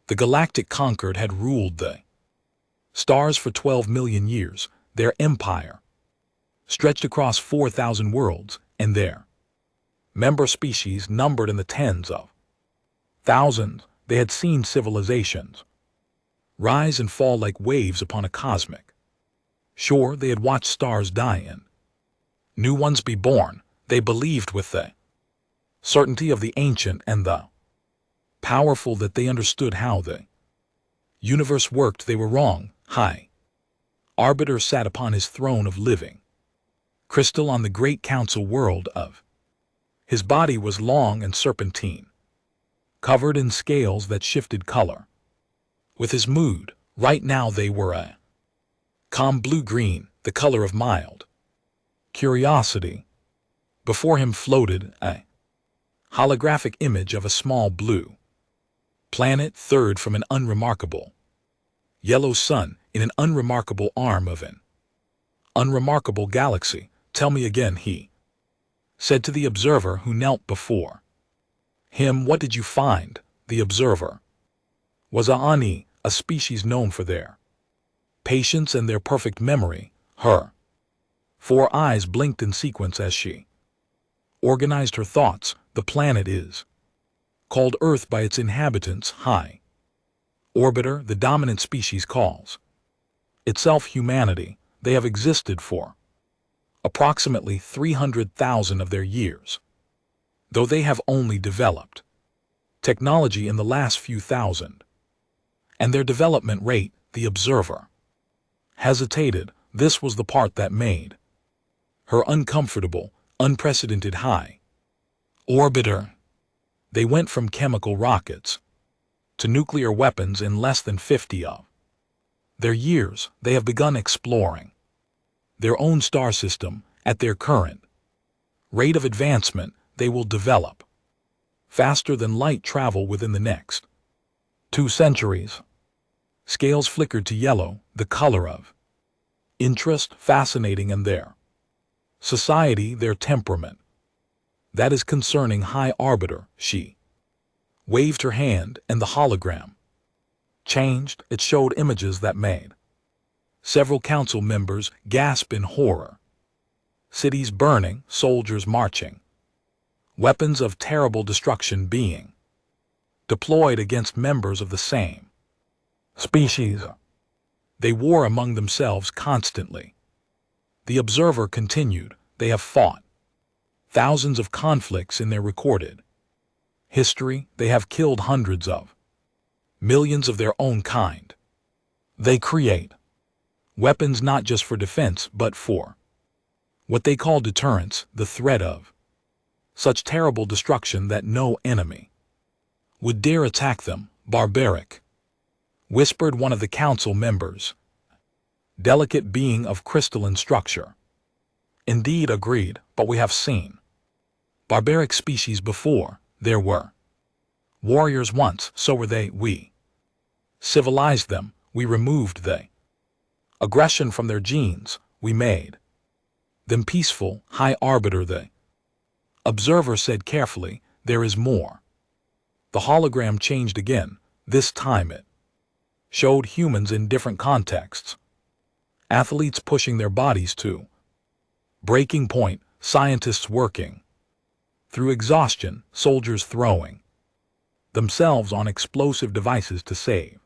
The galactic conquered had ruled the stars for 12 million years. Their empire stretched across 4,000 worlds, and their member species numbered in the tens of thousands. They had seen civilizations rise and fall like waves upon a cosmic shore. They had watched stars die and new ones be born. They believed with the certainty of the ancient and the powerful that they understood how the universe worked. They were wrong. High Arbiter sat upon his throne of living crystal on the great council world of. His body was long and serpentine, covered in scales that shifted color with his mood. Right now they were a calm blue-green, the color of mild curiosity. Before him floated a holographic image of a small blue planet, third from an unremarkable yellow sun in an unremarkable arm of an unremarkable galaxy. Tell me again, he said to the observer who knelt before him. What did you find? The observer was a Ani, a species known for their patience and their perfect memory. Her 4 eyes blinked in sequence as she organized her thoughts. The planet is called Earth by its inhabitants. High Orbiter, the dominant species, calls itself humanity. They have existed for approximately 300,000 of their years, though they have only developed technology in the last few thousand. And their development rate, the observer hesitated. This was the part that made her uncomfortable. Unprecedented. High Orbiter. They went from chemical rockets to nuclear weapons in less than 50 of their years. They have begun exploring their own star system. At their current rate of advancement, they will develop faster than light travel within the next 2 centuries. Scales flickered to yellow, the color of interest, fascinating, and their society, their temperament. That is concerning. High Arbiter. She waved her hand, and the hologram changed. It showed images that made several council members gasp in horror. Cities burning, soldiers marching, weapons of terrible destruction being deployed against members of the same species. They war among themselves constantly. The observer continued. They have fought thousands of conflicts in their recorded history. They have killed hundreds of millions of their own kind. They create weapons not just for defense but for what they call deterrence, the threat of such terrible destruction that no enemy would dare attack them. Barbaric, whispered one of the council members. Delicate being of crystalline structure. Indeed, agreed, but we have seen barbaric species before. There were warriors once, so were they. We civilized them. We removed the aggression from their genes. We made them peaceful. High Arbiter. The observer said carefully, there is more. The hologram changed again. This time it showed humans in different contexts. Athletes pushing their bodies to breaking point, scientists working through exhaustion, soldiers throwing themselves on explosive devices to save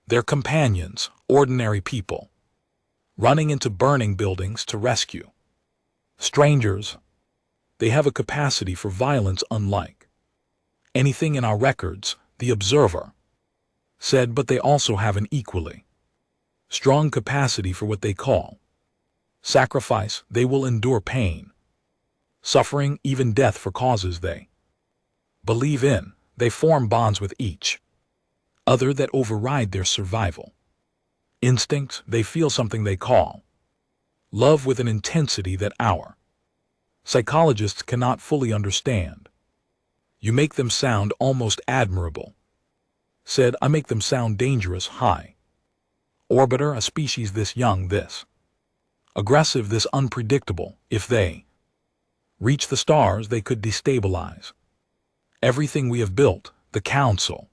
their companions, ordinary people running into burning buildings to rescue strangers. They have a capacity for violence unlike anything in our records, the observer said, but they also have an equally strong capacity for what they call sacrifice. They will endure pain, suffering, even death for causes they believe in. They form bonds with each other that override their survival instincts. They feel something they call love with an intensity that our psychologists cannot fully understand. You make them sound almost admirable, said. I make them sound dangerous. High Orbiter. A species this young, this aggressive, this unpredictable. If they reach the stars, they could destabilize everything we have built. The council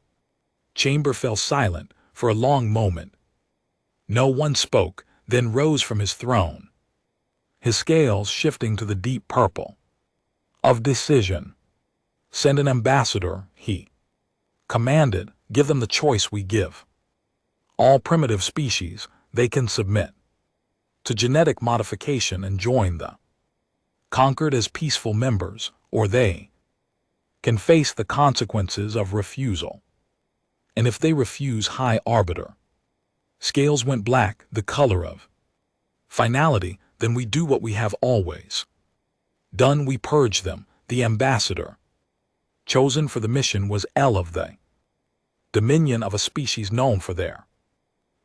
chamber fell silent for a long moment. No one spoke, then rose from his throne, his scales shifting to the deep purple of decision. Send an ambassador, he commanded. Give them the choice we give. All primitive species, they can submit to genetic modification and join the conquered as peaceful members, or they can face the consequences of refusal. And if they refuse, High Arbiter, scales went black, the color of finality, then we do what we have always done. We purge them. The ambassador chosen for the mission was of the dominion of a species known for their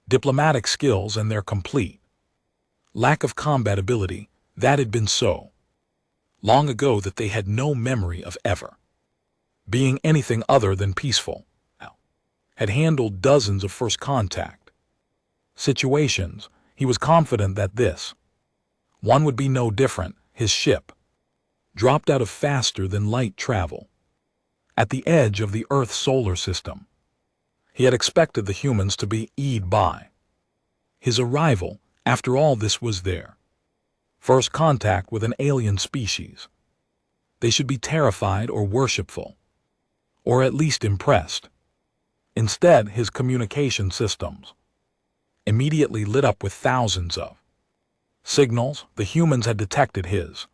diplomatic skills and their complete lack of combat ability. That had been so long ago that they had no memory of ever being anything other than peaceful. Had handled dozens of first contact situations. He was confident that this one would be no different. His ship dropped out of faster than light travel at the edge of the Earth's solar system. He had expected the humans to be awed by his arrival. After all, this was their first contact with an alien species. They should be terrified or worshipful, or at least impressed. Instead, his communication systems immediately lit up with thousands of signals. The humans had detected his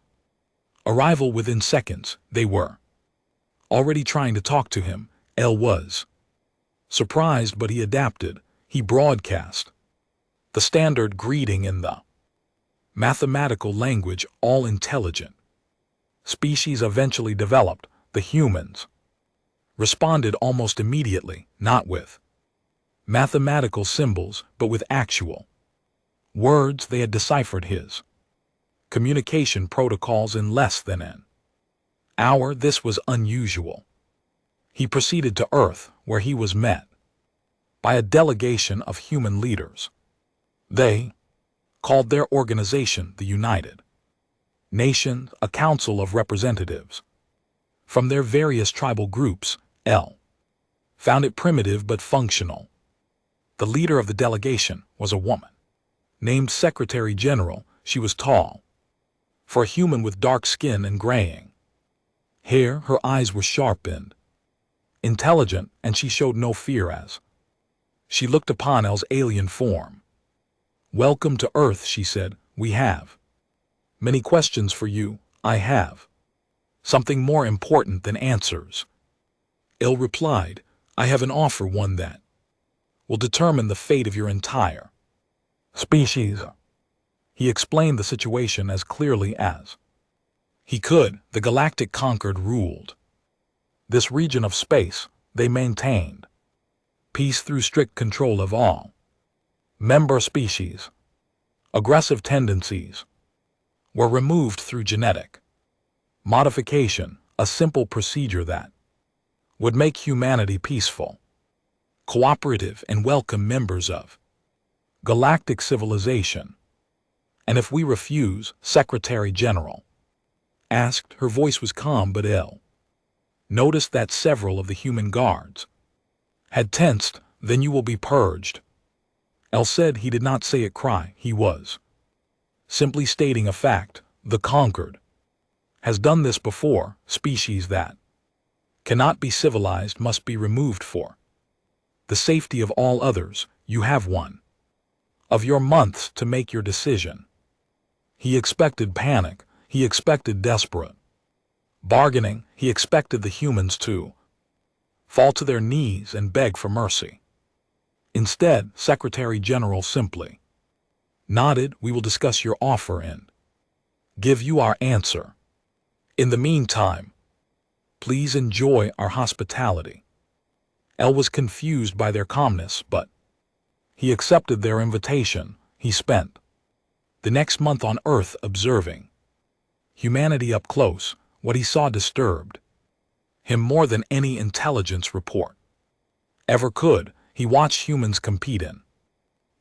arrival within seconds. They were already trying to talk to him. El was surprised, but he adapted. He broadcast the standard greeting in the mathematical language all intelligent species eventually developed. The humans responded almost immediately, not with mathematical symbols, but with actual words. They had deciphered his communication protocols in less than an hour. This was unusual. He proceeded to Earth, where he was met by a delegation of human leaders. They called their organization the United Nations, a council of representatives from their various tribal groups. El found it primitive but functional. The leader of the delegation was a woman named Secretary General. She was tall for a human, with dark skin and graying hair. Her eyes were sharp and intelligent, and she showed no fear as she looked upon El's alien form. "Welcome to Earth," she said. "We have many questions for you." "I have something more important than answers," El replied. "I have an offer, one that will determine the fate of your entire species." He explained the situation as clearly as he could. The galactic conquered ruled this region of space. They maintained peace through strict control of all member species. Aggressive tendencies were removed through genetic modification, a simple procedure that would make humanity peaceful, cooperative, and welcome members of galactic civilization. "And if we refuse?" Secretary General asked. Her voice was calm, but El noticed that several of the human guards had tensed. "Then you will be purged." El said. He did not say it cry. He was simply stating a fact. The conquered has done this before. Species that cannot be civilized must be removed for the safety of all others. You have one of your months to make your decision. He expected panic. He expected desperate bargaining. He expected the humans to fall to their knees and beg for mercy. Instead, Secretary General simply nodded. "We will discuss your offer and give you our answer. In the meantime, please enjoy our hospitality." El was confused by their calmness, but he accepted their invitation. He spent the next month on Earth observing humanity up close. What he saw disturbed him more than any intelligence report ever could. He watched humans compete in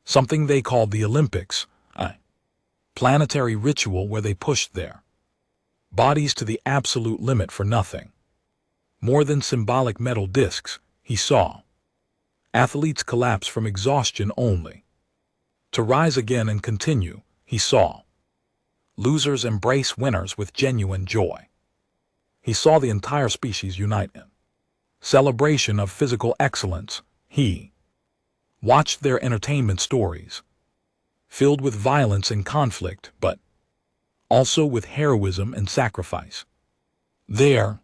something they called the Olympics, a planetary ritual where they pushed their bodies to the absolute limit for nothing more than symbolic metal discs. He saw Athletes collapse from exhaustion only to rise again and continue, he saw. Losers embrace winners with genuine joy. He saw the entire species unite in celebration of physical excellence. He watched their entertainment stories, filled with violence and conflict, but also with heroism and sacrifice. Their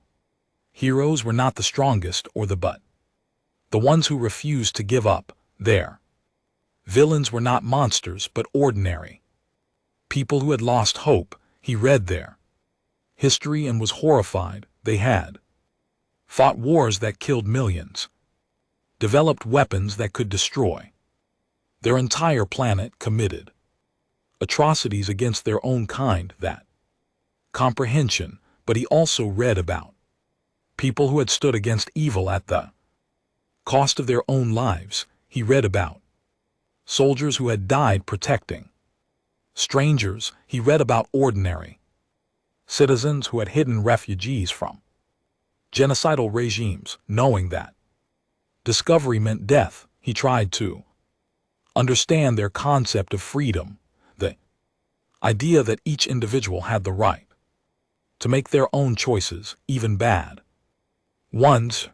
heroes were not the strongest or the ones who refused to give up. Their villains were not monsters but ordinary people who had lost hope. He read their history and was horrified. They had fought wars that killed millions, developed weapons that could destroy their entire planet, committed atrocities against their own kind. That comprehension. But he also read about people who had stood against evil at the cost of their own lives. He read about soldiers who had died protecting strangers. He read about ordinary citizens who had hidden refugees from genocidal regimes. Knowing that discovery meant death, he tried to understand their concept of freedom, the idea that each individual had the right to make their own choices, even bad ones.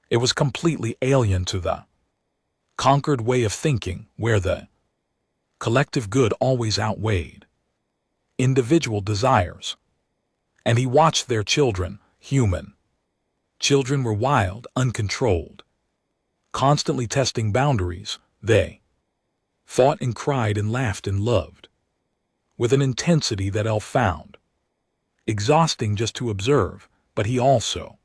It was completely alien to the conquered way of thinking, where the collective good always outweighed individual desires. And he watched their children. Human children were wild, uncontrolled, constantly testing boundaries. They fought and cried and laughed and loved with an intensity that Elle found exhausting just to observe. But he also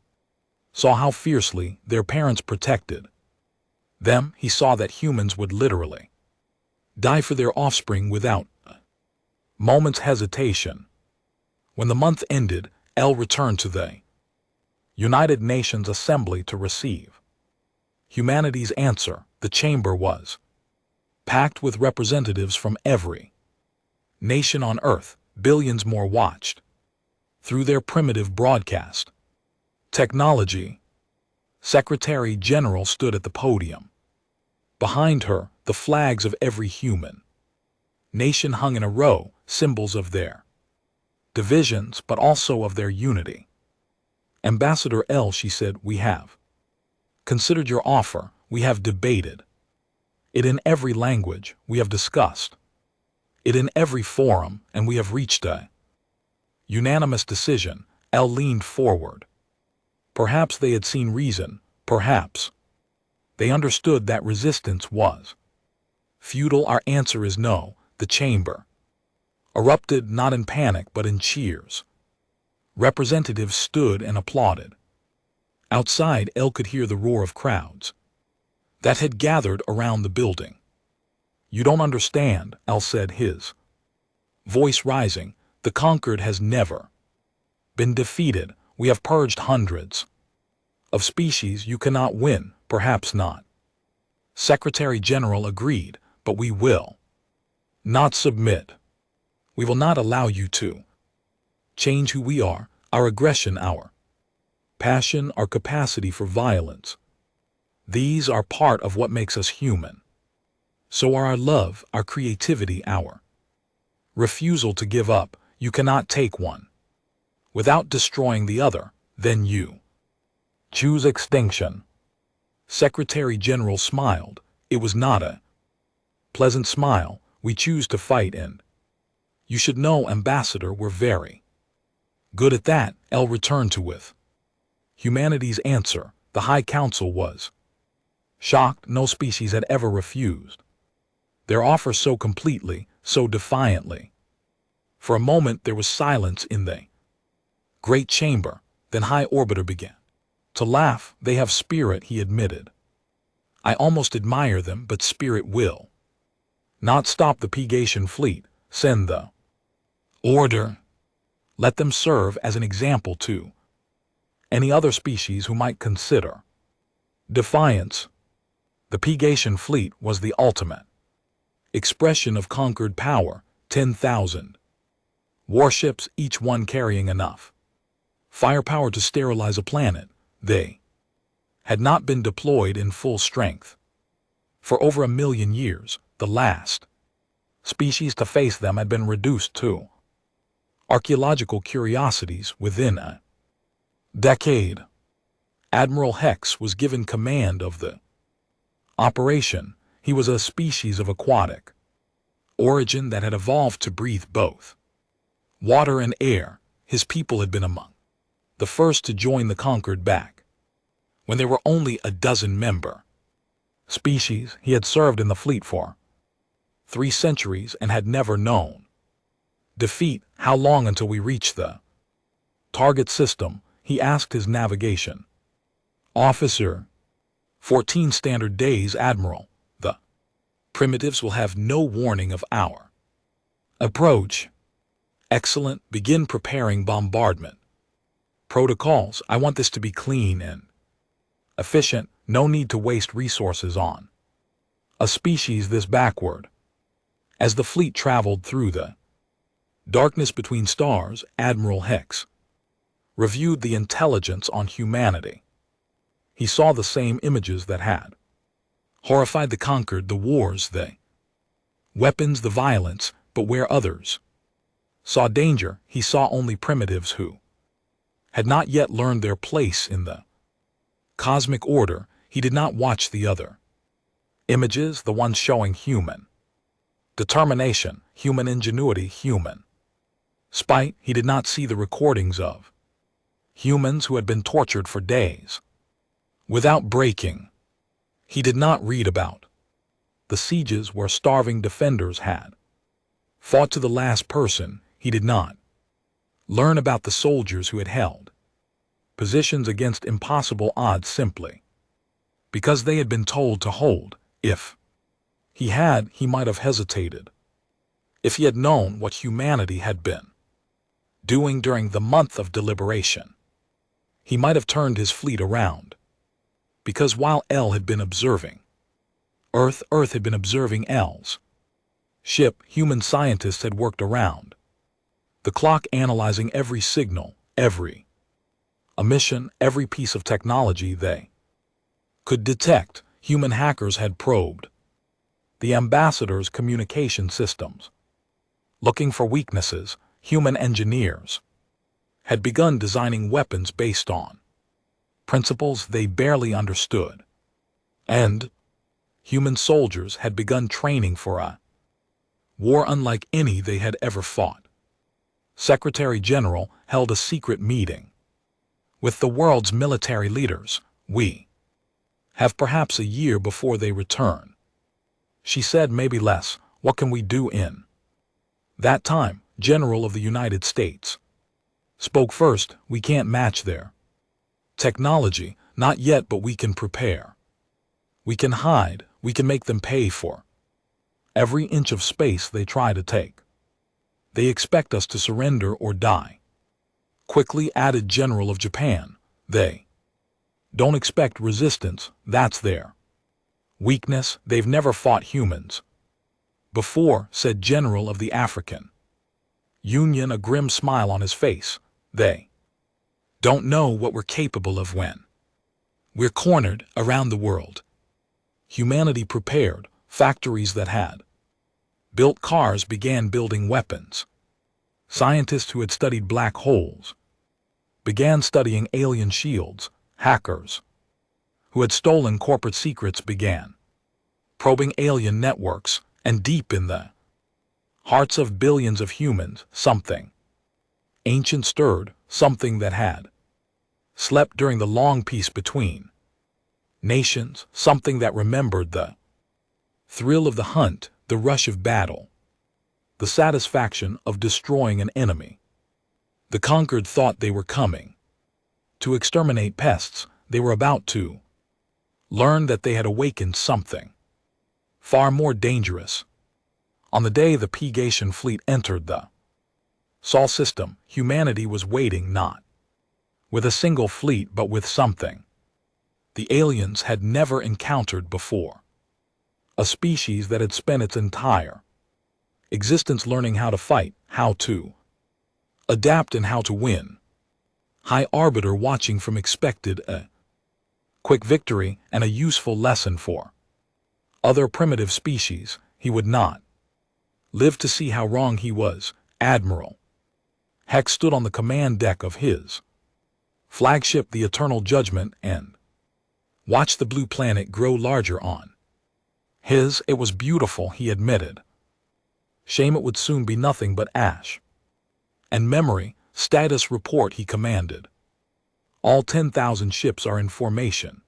saw how fiercely their parents protected them. He saw that humans would literally die for their offspring without a moment's hesitation. When the month ended, Elle returned to the United Nations Assembly to receive humanity's answer. The chamber was packed with representatives from every nation on Earth. Billions more watched through their primitive broadcast technology. Secretary General stood at the podium. Behind her, the flags of every human nation hung in a row, symbols of their divisions but also of their unity. Ambassador Elle, she said, we have considered your offer. We have debated it in every language. We have discussed it in every forum, and we have reached a unanimous decision. Elle leaned forward. Perhaps they had seen reason. Perhaps they understood that resistance was futile. Our answer is no. The chamber erupted, not in panic but in cheers. Representatives stood and applauded. Outside, Elle could hear the roar of crowds that had gathered around the building. You don't understand, Elle said, his voice rising. The conquered has never been defeated. We have purged hundreds of species. You cannot win. Perhaps not. Secretary General agreed, but we will not submit. We will not allow you to change who we are, our aggression, our passion, our capacity for violence. These are part of what makes us human. So are our love, our creativity, our refusal to give up. You cannot take one without destroying the other. Then you choose extinction. Secretary General smiled. It was not a pleasant smile. We choose to fight, and you should know, Ambassador, we're very good at that. Elle returned to with humanity's answer. The High Council was shocked. No species had ever refused their offer so completely, so defiantly. For a moment there was silence in the great chamber. Then High Orbiter began to laugh. They have spirit, he admitted. I almost admire them, but spirit will not stop the Pegation fleet. Send the order. Let them serve as an example to any other species who might consider defiance. The Pegation fleet was the ultimate expression of conquered power. 10,000 warships, each one carrying enough firepower to sterilize a planet. They had not been deployed in full strength. For over 1 million years, the last species to face them had been reduced to archaeological curiosities within a decade. Admiral Hex was given command of the operation. He was a species of aquatic origin that had evolved to breathe both water and air. His people had been among the first to join the conquered back when there were only a dozen member species. He had served in the fleet for 3 centuries and had never known defeat. How long until we reach the target system? He asked his navigation officer. 14 standard days, Admiral. The primitives will have no warning of our approach. Excellent. Begin preparing bombardment protocols. I want this to be clean and efficient. No need to waste resources on a species this backward. As the fleet traveled through the darkness between stars, Admiral Hex reviewed the intelligence on humanity. He saw the same images that had horrified the conquered, the wars, the weapons, the violence, but where others saw danger, he saw only primitives who had not yet learned their place in the cosmic order. He did not watch the other images, the ones showing human determination, human ingenuity, human spite. He did not see the recordings of humans who had been tortured for days without breaking. He did not read about the sieges where starving defenders had fought to the last person. He did not learn about the soldiers who had held positions against impossible odds simply because they had been told to hold. If he had, he might have hesitated. If he had known what humanity had been doing during the month of deliberation, he might have turned his fleet around. Because while L had been observing Earth had been observing L's ship. Human scientists had worked around the clock, analyzing every signal, every emission, every piece of technology they could detect. Human hackers had probed the ambassador's communication systems, looking for weaknesses. Human engineers had begun designing weapons based on principles they barely understood. And human soldiers had begun training for a war unlike any they had ever fought. Secretary General held a secret meeting with the world's military leaders. We have perhaps a year before they return. She said, maybe less. What can we do in that time? General of the United States spoke first. We can't match their technology, not yet, but we can prepare. We can hide. We can make them pay for every inch of space they try to take. They expect us to surrender or die. Quickly added General of Japan. They don't expect resistance. That's their weakness. They've never fought humans before, said General of the African Union, a grim smile on his face. They don't know what we're capable of when we're cornered around the world. Humanity prepared. Factories that had built cars began building weapons. Scientists who had studied black holes began studying alien shields. Hackers who had stolen corporate secrets began probing alien networks. And deep in the hearts of billions of humans, something ancient stirred, something that had slept during the long peace between nations, something that remembered the thrill of the hunt, the rush of battle, the satisfaction of destroying an enemy. The conquered thought they were coming to exterminate pests. They were about to learn that they had awakened something far more dangerous. On the day the Pegation fleet entered the Sol system, humanity was waiting not with a single fleet but with something the aliens had never encountered before. A species that had spent its entire existence learning how to fight, how to adapt, and how to win. High Arbiter watching from expected a quick victory and a useful lesson for Other primitive species, he would not live to see how wrong he was. Admiral Hex stood on the command deck of his flagship, the Eternal Judgment, and watched the blue planet grow larger on his. It was beautiful, he admitted. Shame it would soon be nothing but ash and memory. Status report, he commanded. All 10,000 ships are in formation.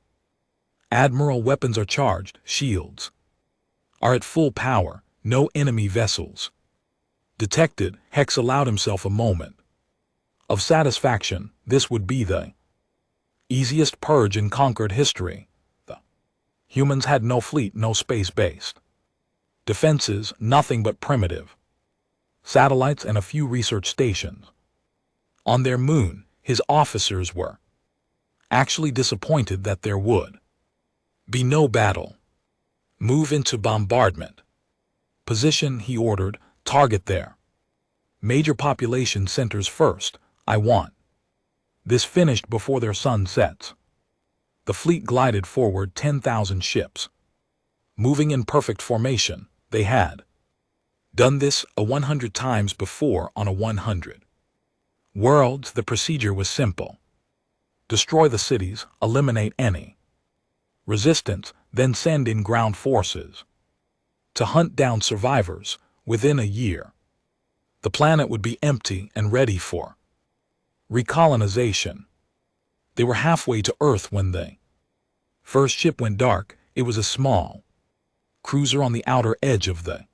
Admiral, weapons are charged, shields are at full power, no enemy vessels detected. Hex allowed himself a moment of satisfaction. This would be the easiest purge in conquered history. The humans had no fleet, no space-based defenses, nothing but primitive satellites and a few research stations. On their moon, his officers were actually disappointed that there would be no battle. Move into bombardment position, he ordered. Target their major population centers first. I want this finished before their sun sets. The fleet glided forward, 10,000 ships moving in perfect formation. They had done this 100 times before on a 100 worlds. The procedure was simple. Destroy the cities, eliminate any resistance, then send in ground forces to hunt down survivors. Within a year, the planet would be empty and ready for recolonization. They were halfway to Earth when the first ship went dark. It was a small cruiser on the outer edge of the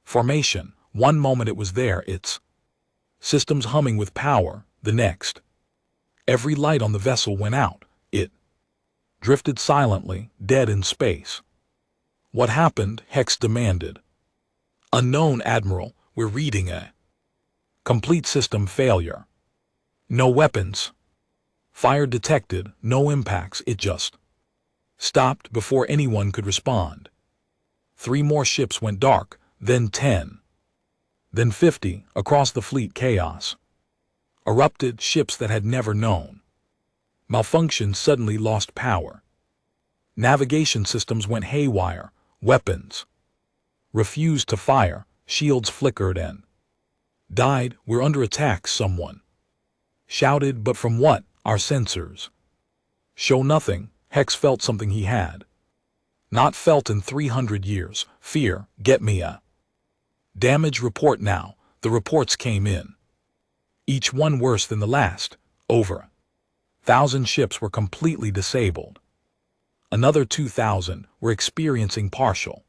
formation. One moment it was there, its systems humming with power. The next, every light on the vessel went out. It drifted silently, dead in space. What happened? Hex demanded. Unknown, Admiral. We're reading a complete system failure. No weapons fire detected, no impacts. It just stopped before anyone could respond. 3 more ships went dark, then 10, then 50. Across the fleet, chaos erupted. Ships that had never known malfunction suddenly lost power. Navigation systems went haywire. Weapons refused to fire. Shields flickered and died. We're under attack, someone shouted. But from what? Our sensors show nothing. Hex felt something he had not felt in 300 years. Fear. Get me a damage report now. The reports came in, each one worse than the last. Over 1,000 ships were completely disabled. Another 2,000 were experiencing partial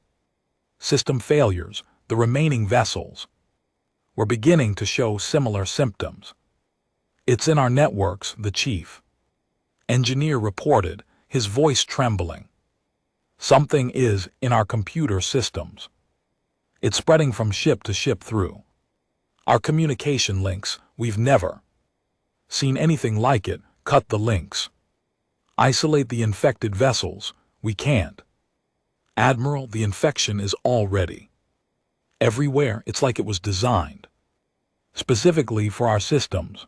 system failures. The remaining vessels were beginning to show similar symptoms. It's in our networks, the chief engineer reported, his voice trembling. Something is in our computer systems. It's spreading from ship to ship through our communication links. We've never seen anything like it. Cut the links. Isolate the infected vessels. We can't. Admiral, the infection is already everywhere. It's like it was designed specifically for our systems.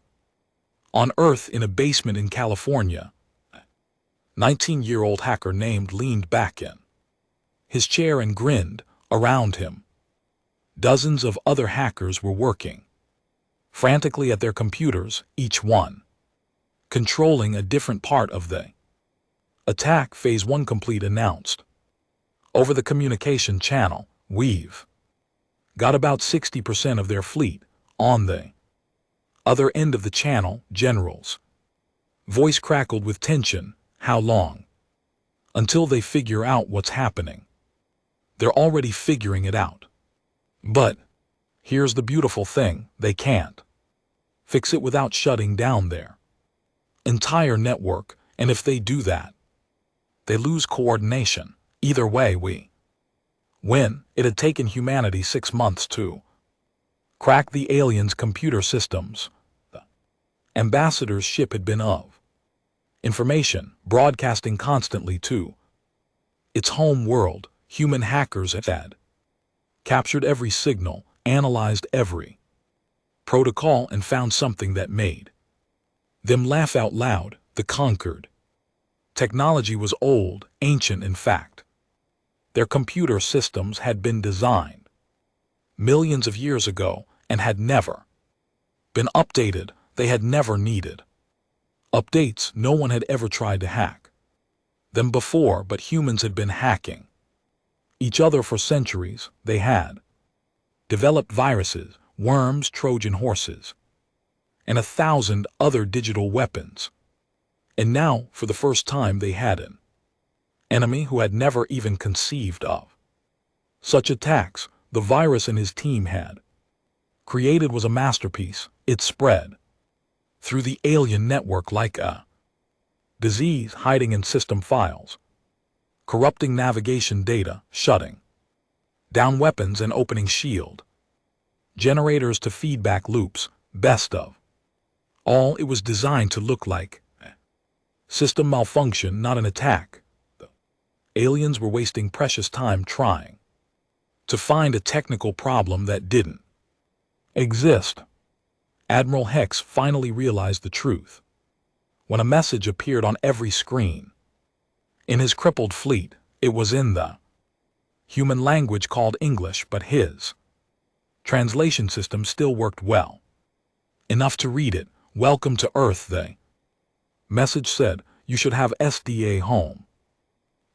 On Earth, in a basement in California, a 19-year-old hacker named leaned back in his chair and grinned. Around him, dozens of other hackers were working frantically at their computers, each one controlling a different part of the attack. Phase 1 complete, announced over the communication channel. We've got about 60% of their fleet. On the other end of the channel, General's voice crackled with tension. How long until they figure out what's happening? They're already figuring it out. But here's the beautiful thing, they can't fix it without shutting down their entire network, and if they do that, they lose coordination. Either way, we win. It had taken humanity 6 months to crack the aliens' computer systems. The ambassador's ship had been of information, broadcasting constantly to its home world. Human hackers had captured every signal, analyzed every protocol, and found something that made them laugh out loud. The conquered technology was old, ancient in fact. Their computer systems had been designed millions of years ago and had never been updated. They had never needed updates. No one had ever tried to hack them before, but humans had been hacking each other for centuries. They had developed viruses, worms, Trojan horses, and 1,000 other digital weapons. And now, for the first time, they had an enemy who had never even conceived of such attacks. The virus and his team had created was a masterpiece. It spread through the alien network like a disease, hiding in system files, corrupting navigation data, shutting down weapons and opening shield generators to feedback loops. Best of all, it was designed to look like system malfunction, not an attack. The aliens were wasting precious time trying to find a technical problem that didn't exist. Admiral Hex finally realized the truth when a message appeared on every screen. In his crippled fleet, it was in the human language called English, but his translation system still worked well enough to read it. "Welcome to Earth," the message said. "You should have SDA home."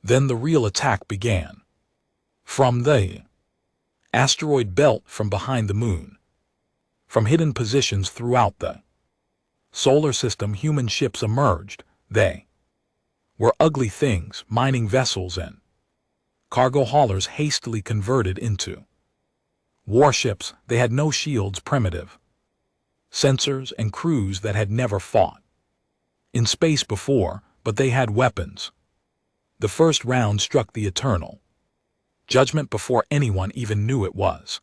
Then the real attack began. From the asteroid belt, from behind the moon, from hidden positions throughout the solar system, human ships emerged. They were ugly things, mining vessels and cargo haulers hastily converted into warships. They had no shields, primitive sensors, and crews that had never fought in space before, but they had weapons. The first round struck the eternal judgment before anyone even knew it was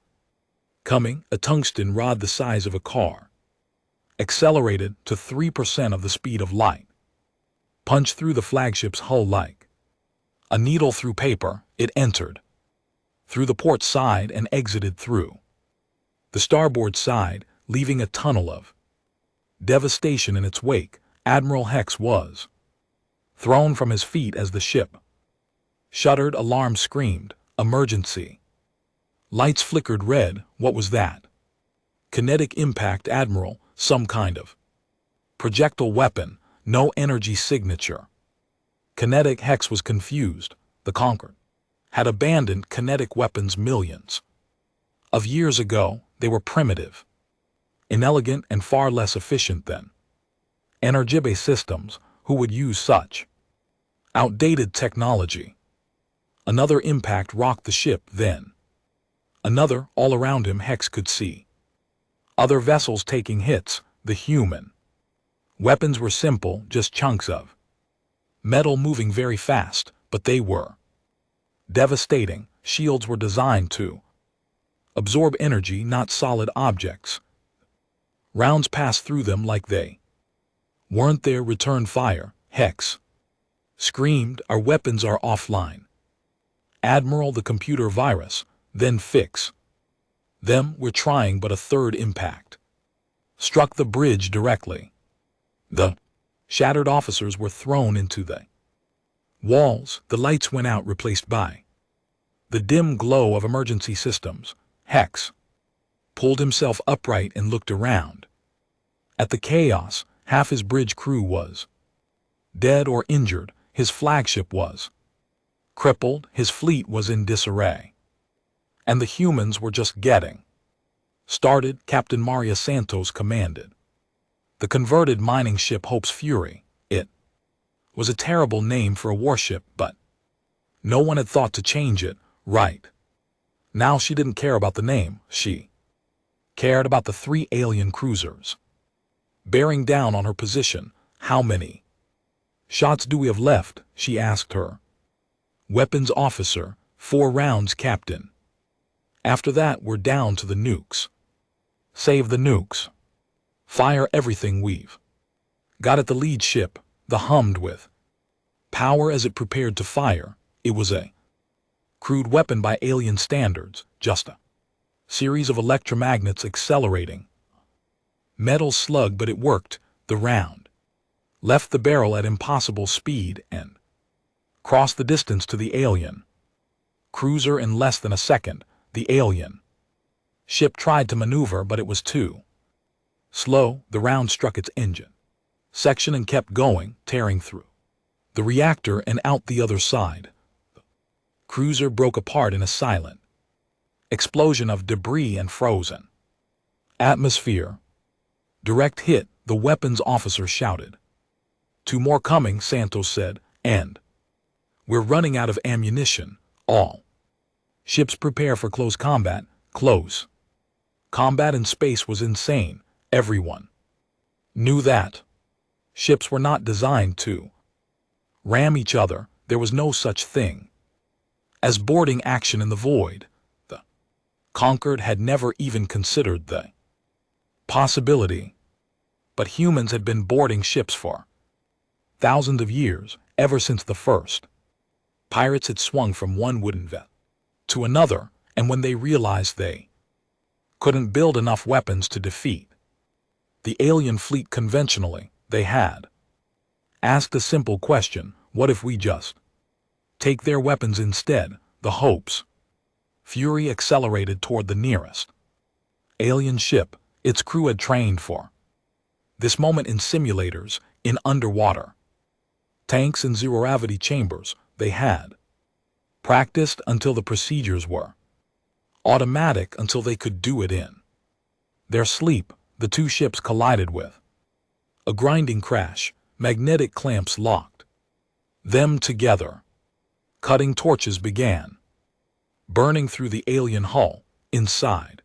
coming. A tungsten rod the size of a car, accelerated to 3% of the speed of light, punched through the flagship's hull like a needle through paper. It entered through the port side and exited through the starboard side, leaving a tunnel of devastation in its wake. Admiral Hex was thrown from his feet as the ship shuddered. Alarm screamed. Emergency. Lights flickered red. What was that? Kinetic impact, Admiral. Some kind of projectile weapon. No energy signature. Kinetic. Hex was confused. The Conquered had abandoned kinetic weapons millions of years ago. They were primitive, inelegant, and far less efficient than Energibe systems. Who would use such outdated technology? Another impact rocked the ship, then another. All around him, Hex could see other vessels taking hits. The human weapons were simple, just chunks of metal moving very fast, but they were devastating. Shields were designed to absorb energy, not solid objects. Rounds passed through them like they weren't there. Return fire. Hex screamed. Our weapons are offline. Admiral, the computer virus. Then fix them. We're trying, but a third impact struck the bridge directly. The shattered officers were thrown into the walls. The lights went out, replaced by the dim glow of emergency systems. Hex pulled himself upright and looked around at the chaos. Half his bridge crew was dead or injured. His flagship was crippled. His fleet was in disarray. And the humans were just getting started. Captain Maria Santos commanded the converted mining ship Hope's Fury. It was a terrible name for a warship, but no one had thought to change it. Right now, she didn't care about the name. She cared about the 3 alien cruisers bearing down on her position. "How many shots do we have left?" she asked her weapons officer. 4 rounds, Captain. After that, we're down to the nukes. Save the nukes. Fire everything we've got at the lead ship. The hummed with power as it prepared to fire. It was a crude weapon by alien standards, just a series of electromagnets accelerating metal slug, but it worked. The round left the barrel at impossible speed and crossed the distance to the alien Cruiser in less than a second, the alien ship tried to maneuver, but it was too slow. The round struck its engine section and kept going, tearing through the reactor and out the other side. The cruiser broke apart in a silent explosion of debris and frozen atmosphere. Direct hit, the weapons officer shouted. "Two more coming," Santos said, "and we're running out of ammunition. All ships prepare for close combat." Close combat in space was insane. Everyone knew that. Ships were not designed to ram each other. There was no such thing as boarding action in the void. The conquered had never even considered the possibility. But humans had been boarding ships for thousands of years, ever since the first pirates had swung from one wooden vessel to another, and when they realized they couldn't build enough weapons to defeat the alien fleet conventionally, they had asked a simple question: what if we just take their weapons instead? The hopes fury accelerated toward the nearest alien ship. Its crew had trained for this moment in simulators, in underwater tanks and zero-gravity chambers. They had practiced until the procedures were automatic, until they could do it in their sleep. The two ships collided with a grinding crash. Magnetic clamps locked them together. Cutting torches began burning through the alien hull. Inside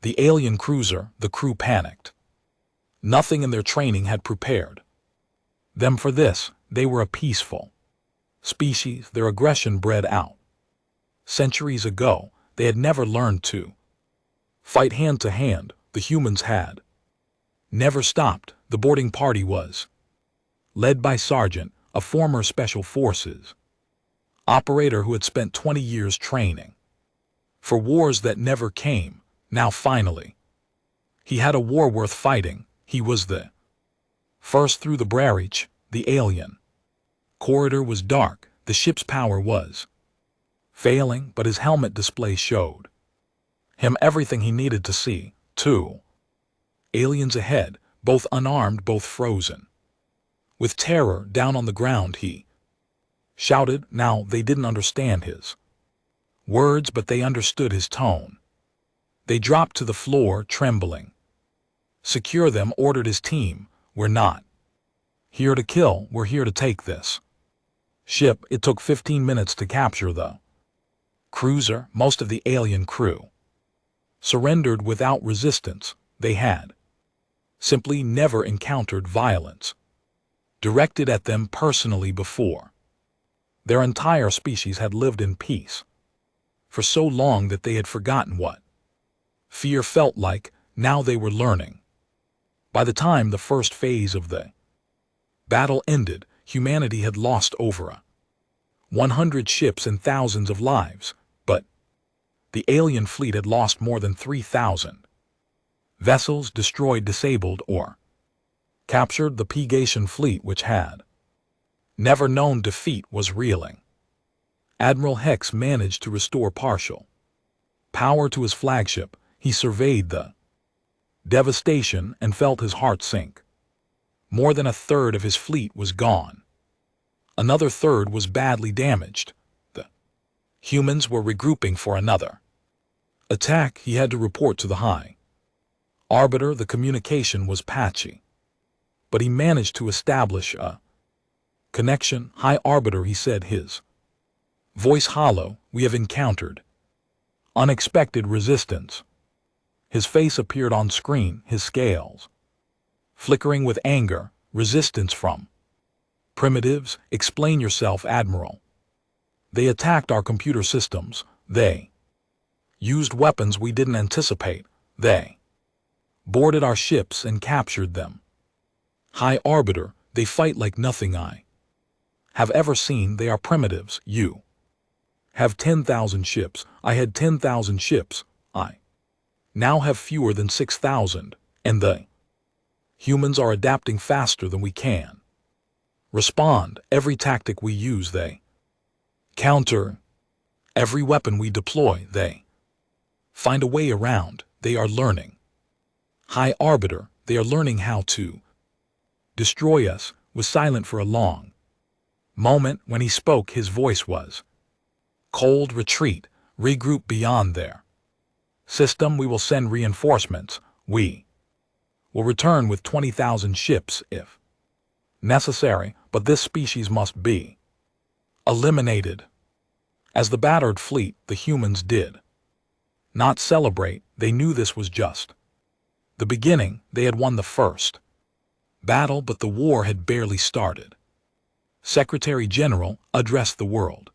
the alien cruiser, the crew panicked. Nothing in their training had prepared them for this. They were a peaceful species. Their aggression bred out centuries ago. They had never learned to fight hand to hand. The humans had never stopped. The boarding party was led by Sergeant, a former Special Forces operator who had spent 20 years training for wars that never came. Now finally, he had a war worth fighting. He was the first through the breach. The alien corridor was dark. The ship's power was failing, but his helmet display showed him everything he needed to see. Two aliens ahead, both unarmed, both frozen with terror. Down on the ground, he shouted. Now they didn't understand his words, but they understood his tone. They dropped to the floor, trembling. "Secure them," ordered his team. "We're not here to kill. We're here to take this ship." It took 15 minutes to capture the cruiser. Most of the alien crew surrendered without resistance. They had simply never encountered violence directed at them personally before. Their entire species had lived in peace for so long that they had forgotten what fear felt like. Now they were learning. By the time the first phase of the battle ended, humanity had lost over 100 ships and thousands of lives, but the alien fleet had lost more than 3,000 vessels, destroyed, disabled, or captured. The Pegation fleet, which had never known defeat, was reeling. Admiral Hex managed to restore partial power to his flagship. He surveyed the devastation and felt his heart sink. More than a third of his fleet was gone. Another third was badly damaged. The humans were regrouping for another attack. He had to report to the High Arbiter. The communication was patchy, but he managed to establish a connection. "High Arbiter," he said, his voice hollow, "we have encountered unexpected resistance." His face appeared on screen, his scales flickering with anger. "Resistance from primitives? Explain yourself, Admiral." "They attacked our computer systems. They used weapons we didn't anticipate. They boarded our ships and captured them." "High Arbiter, they fight like nothing I have ever seen. They are primitives. You have 10,000 ships. I had 10,000 ships. I now have fewer than 6,000, and the humans are adapting faster than we can respond. Every tactic we use they counter. Every weapon we deploy, they find a way around. They are learning. High Arbiter, they are learning how to destroy us, was silent for a long moment. When he spoke, his voice was cold. Retreat, regroup beyond their system. We will send reinforcements. We will return with 20,000 ships if necessary, but this species must be eliminated. As the battered fleet, the humans did not celebrate. They knew this was just the beginning. They had won the first battle, but the war had barely started. Secretary General addressed the world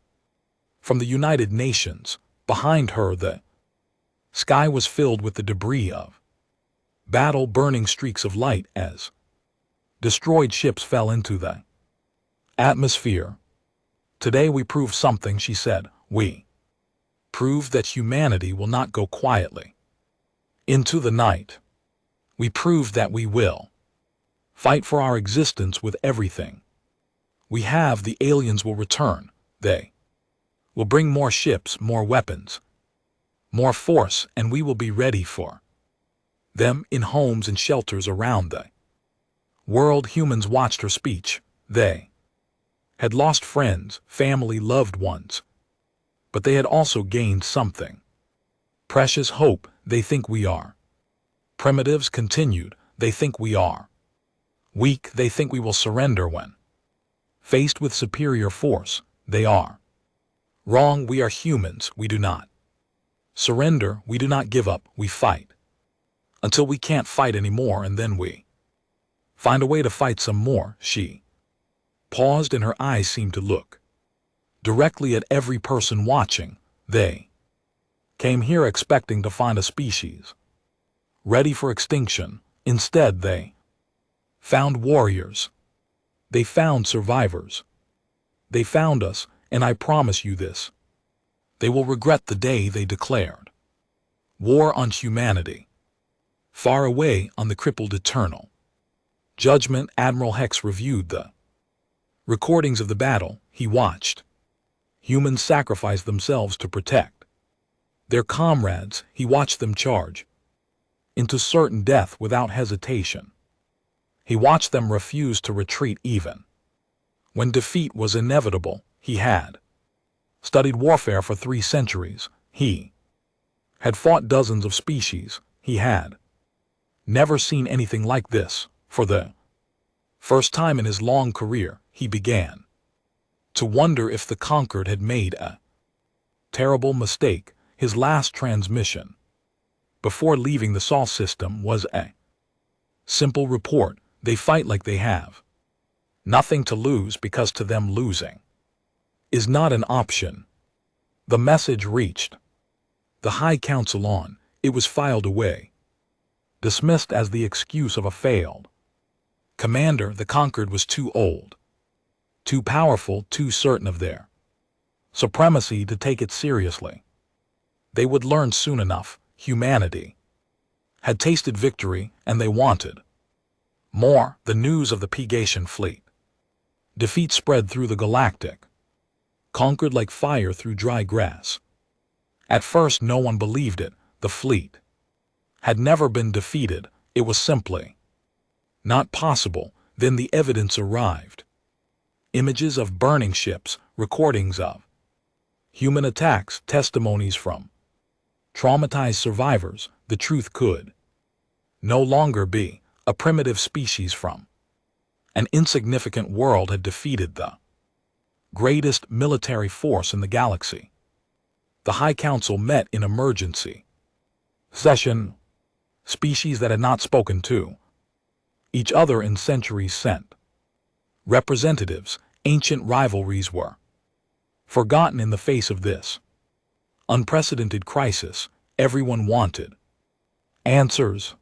from the United Nations. Behind her, the sky was filled with the debris of battle, burning streaks of light as destroyed ships fell into the atmosphere. Today we proved something, she said. We proved that humanity will not go quietly into the night. We proved that we will fight for our existence with everything we have. The aliens will return. They will bring more ships, more weapons, more force, and we will be ready for them in homes and shelters around the world. Humans watched her speech. They had lost friends, family, loved ones, but they had also gained something precious: hope. They think we are primitives. Continued, they think we are weak. They think we will surrender when faced with superior force. They are wrong. We are humans. We do not surrender. We do not give up. We fight until we can't fight anymore, and then we find a way to fight some more. She paused, and her eyes seemed to look directly at every person watching. They came here expecting to find a species ready for extinction. Instead, they found warriors. They found survivors. They found us, and I promise you this: they will regret the day they declared war on humanity. Far away on the crippled eternal judgment, Admiral Hex reviewed the recordings of the battle. He watched humans sacrifice themselves to protect their comrades. He watched them charge into certain death without hesitation. He watched them refuse to retreat even when defeat was inevitable. He had studied warfare for 3 centuries. He had fought dozens of species. He had never seen anything like this. For the first time in his long career, he began to wonder if the conquered had made a terrible mistake. His last transmission before leaving the Sol system was a simple report: they fight like they have nothing to lose, because to them losing is not an option. The message reached the High Council on. It was filed away, dismissed as the excuse of a failed commander. The conquered was too old, too powerful, too certain of their supremacy to take it seriously. They would learn soon enough. Humanity had tasted victory, and they wanted more. The news of the Pegation fleet defeat spread through the galactic conquered like fire through dry grass. At first no one believed it. The fleet had never been defeated. It was simply not possible. Then the evidence arrived. Images of burning ships, recordings of human attacks, testimonies from traumatized survivors. The truth could no longer be. A primitive species from an insignificant world had defeated the greatest military force in the galaxy. The High Council met in emergency session. Species that had not spoken to each other in centuries sent representatives. Ancient rivalries were forgotten in the face of this unprecedented crisis. Everyone wanted answers.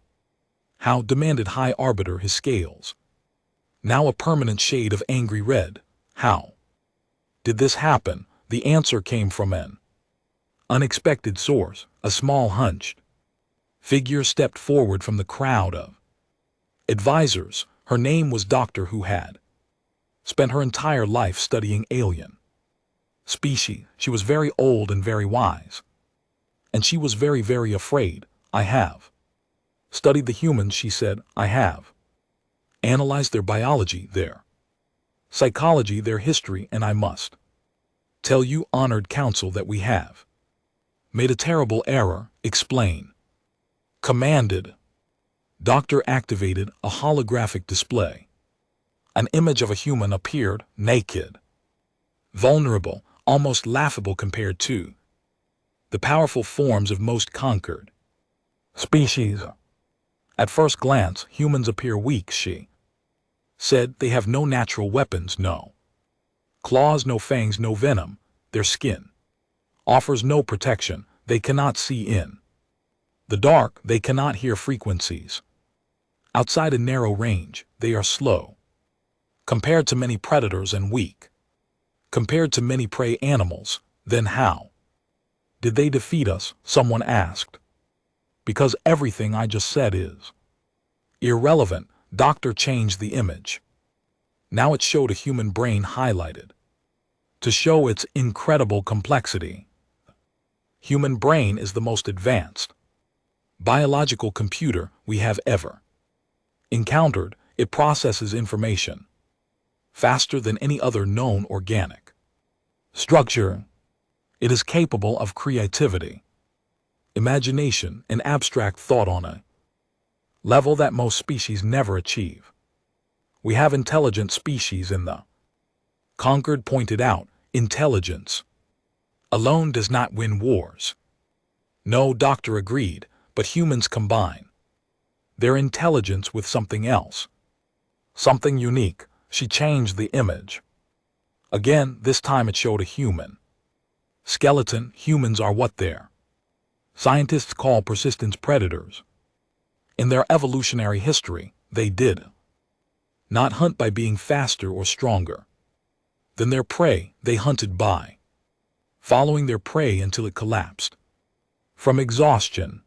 How? Demanded High Arbiter, his scales now a permanent shade of angry red. How did this happen? The answer came from an unexpected source. A small, hunched figure stepped forward from the crowd of advisors. Her name was Doctor, who had spent her entire life studying alien Species, she was very old and very wise. And she was very, very afraid. I have studied the humans, she said. I have analyzed their biology, their psychology, their history, and I must tell you, honored counsel, that we have made a terrible error. Explain. Commanded. Doctor activated a holographic display. An image of a human appeared, naked, vulnerable, almost laughable compared to the powerful forms of most conquered species. At first glance, humans appear weak, she said. They have no natural weapons, no claws, no fangs, no venom. Their skin offers no protection. They cannot see in the dark. They cannot hear frequencies outside a narrow range. They are slow compared to many predators and weak compared to many prey animals. Then how did they defeat us? Someone asked. Because everything I just said is irrelevant. Doctor changed the image. Now it showed a human brain highlighted to show its incredible complexity. Human brain is the most advanced biological computer we have ever encountered. It processes information faster than any other known organic structure. It is capable of creativity, imagination, and abstract thought on a level that most species never achieve. We have intelligent species in the conquered pointed out. Intelligence alone does not win wars. No, Doctor agreed, but humans combine their intelligence with something else, something unique. She changed the image. Again, this time it showed a human skeleton. Humans are what their scientists call persistence predators. In their evolutionary history, they did not hunt by being faster or stronger than their prey. They hunted by following their prey until it collapsed from exhaustion.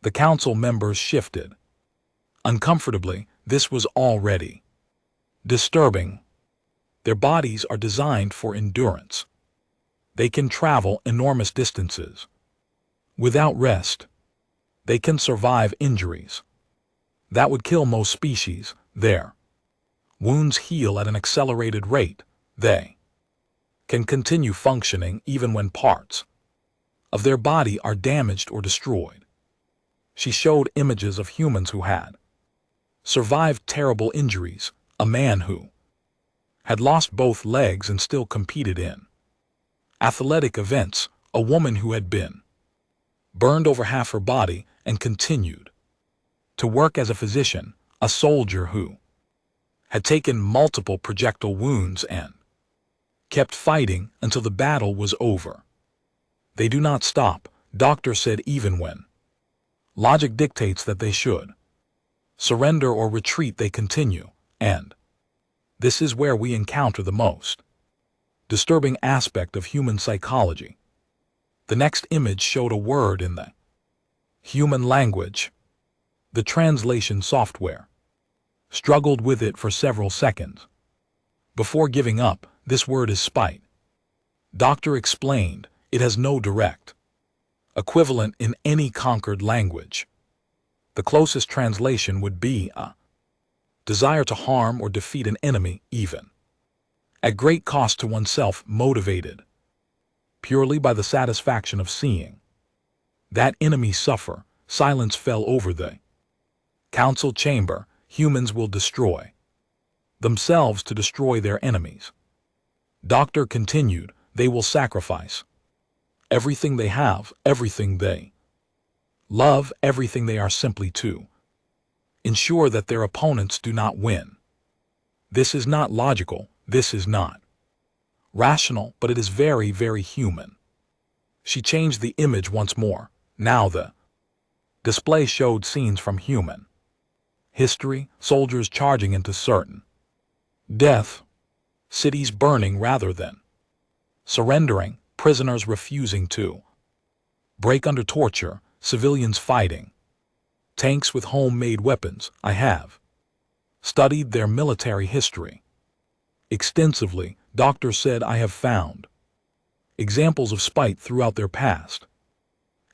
The council members shifted uncomfortably. This was already disturbing. Their bodies are designed for endurance. They can travel enormous distances without rest. They can survive injuries that would kill most species. Their wounds heal at an accelerated rate. They can continue functioning even when parts of their body are damaged or destroyed. She showed images of humans who had survived terrible injuries. A man who had lost both legs and still competed in athletic events. A woman who had been burned over half her body and continued to work as a physician. A soldier who had taken multiple projectile wounds and kept fighting until the battle was over. They do not stop, Doctor said, even when logic dictates that they should surrender or retreat. They continue, and this is where we encounter the most disturbing aspect of human psychology. The next image showed a word in the human language. The translation software struggled with it for several seconds before giving up. This word is spite. Doctor explained, it has no direct equivalent in any conquered language. The closest translation would be a desire to harm or defeat an enemy, even at great cost to oneself, motivated purely by the satisfaction of seeing that enemy suffer. Silence fell over the council chamber. Humans will destroy themselves to destroy their enemies. Doctor continued, they will sacrifice everything they have, everything they love, everything they are, simply to ensure that their opponents do not win. This is not logical. This is not rational, but it is very, very human. She changed the image once more. Now the display showed scenes from human history, soldiers charging into certain death, cities burning rather than surrendering, prisoners refusing to break under torture, civilians fighting, tanks with homemade weapons. I have studied their military history extensively. Doctor said, I have found examples of spite throughout their past.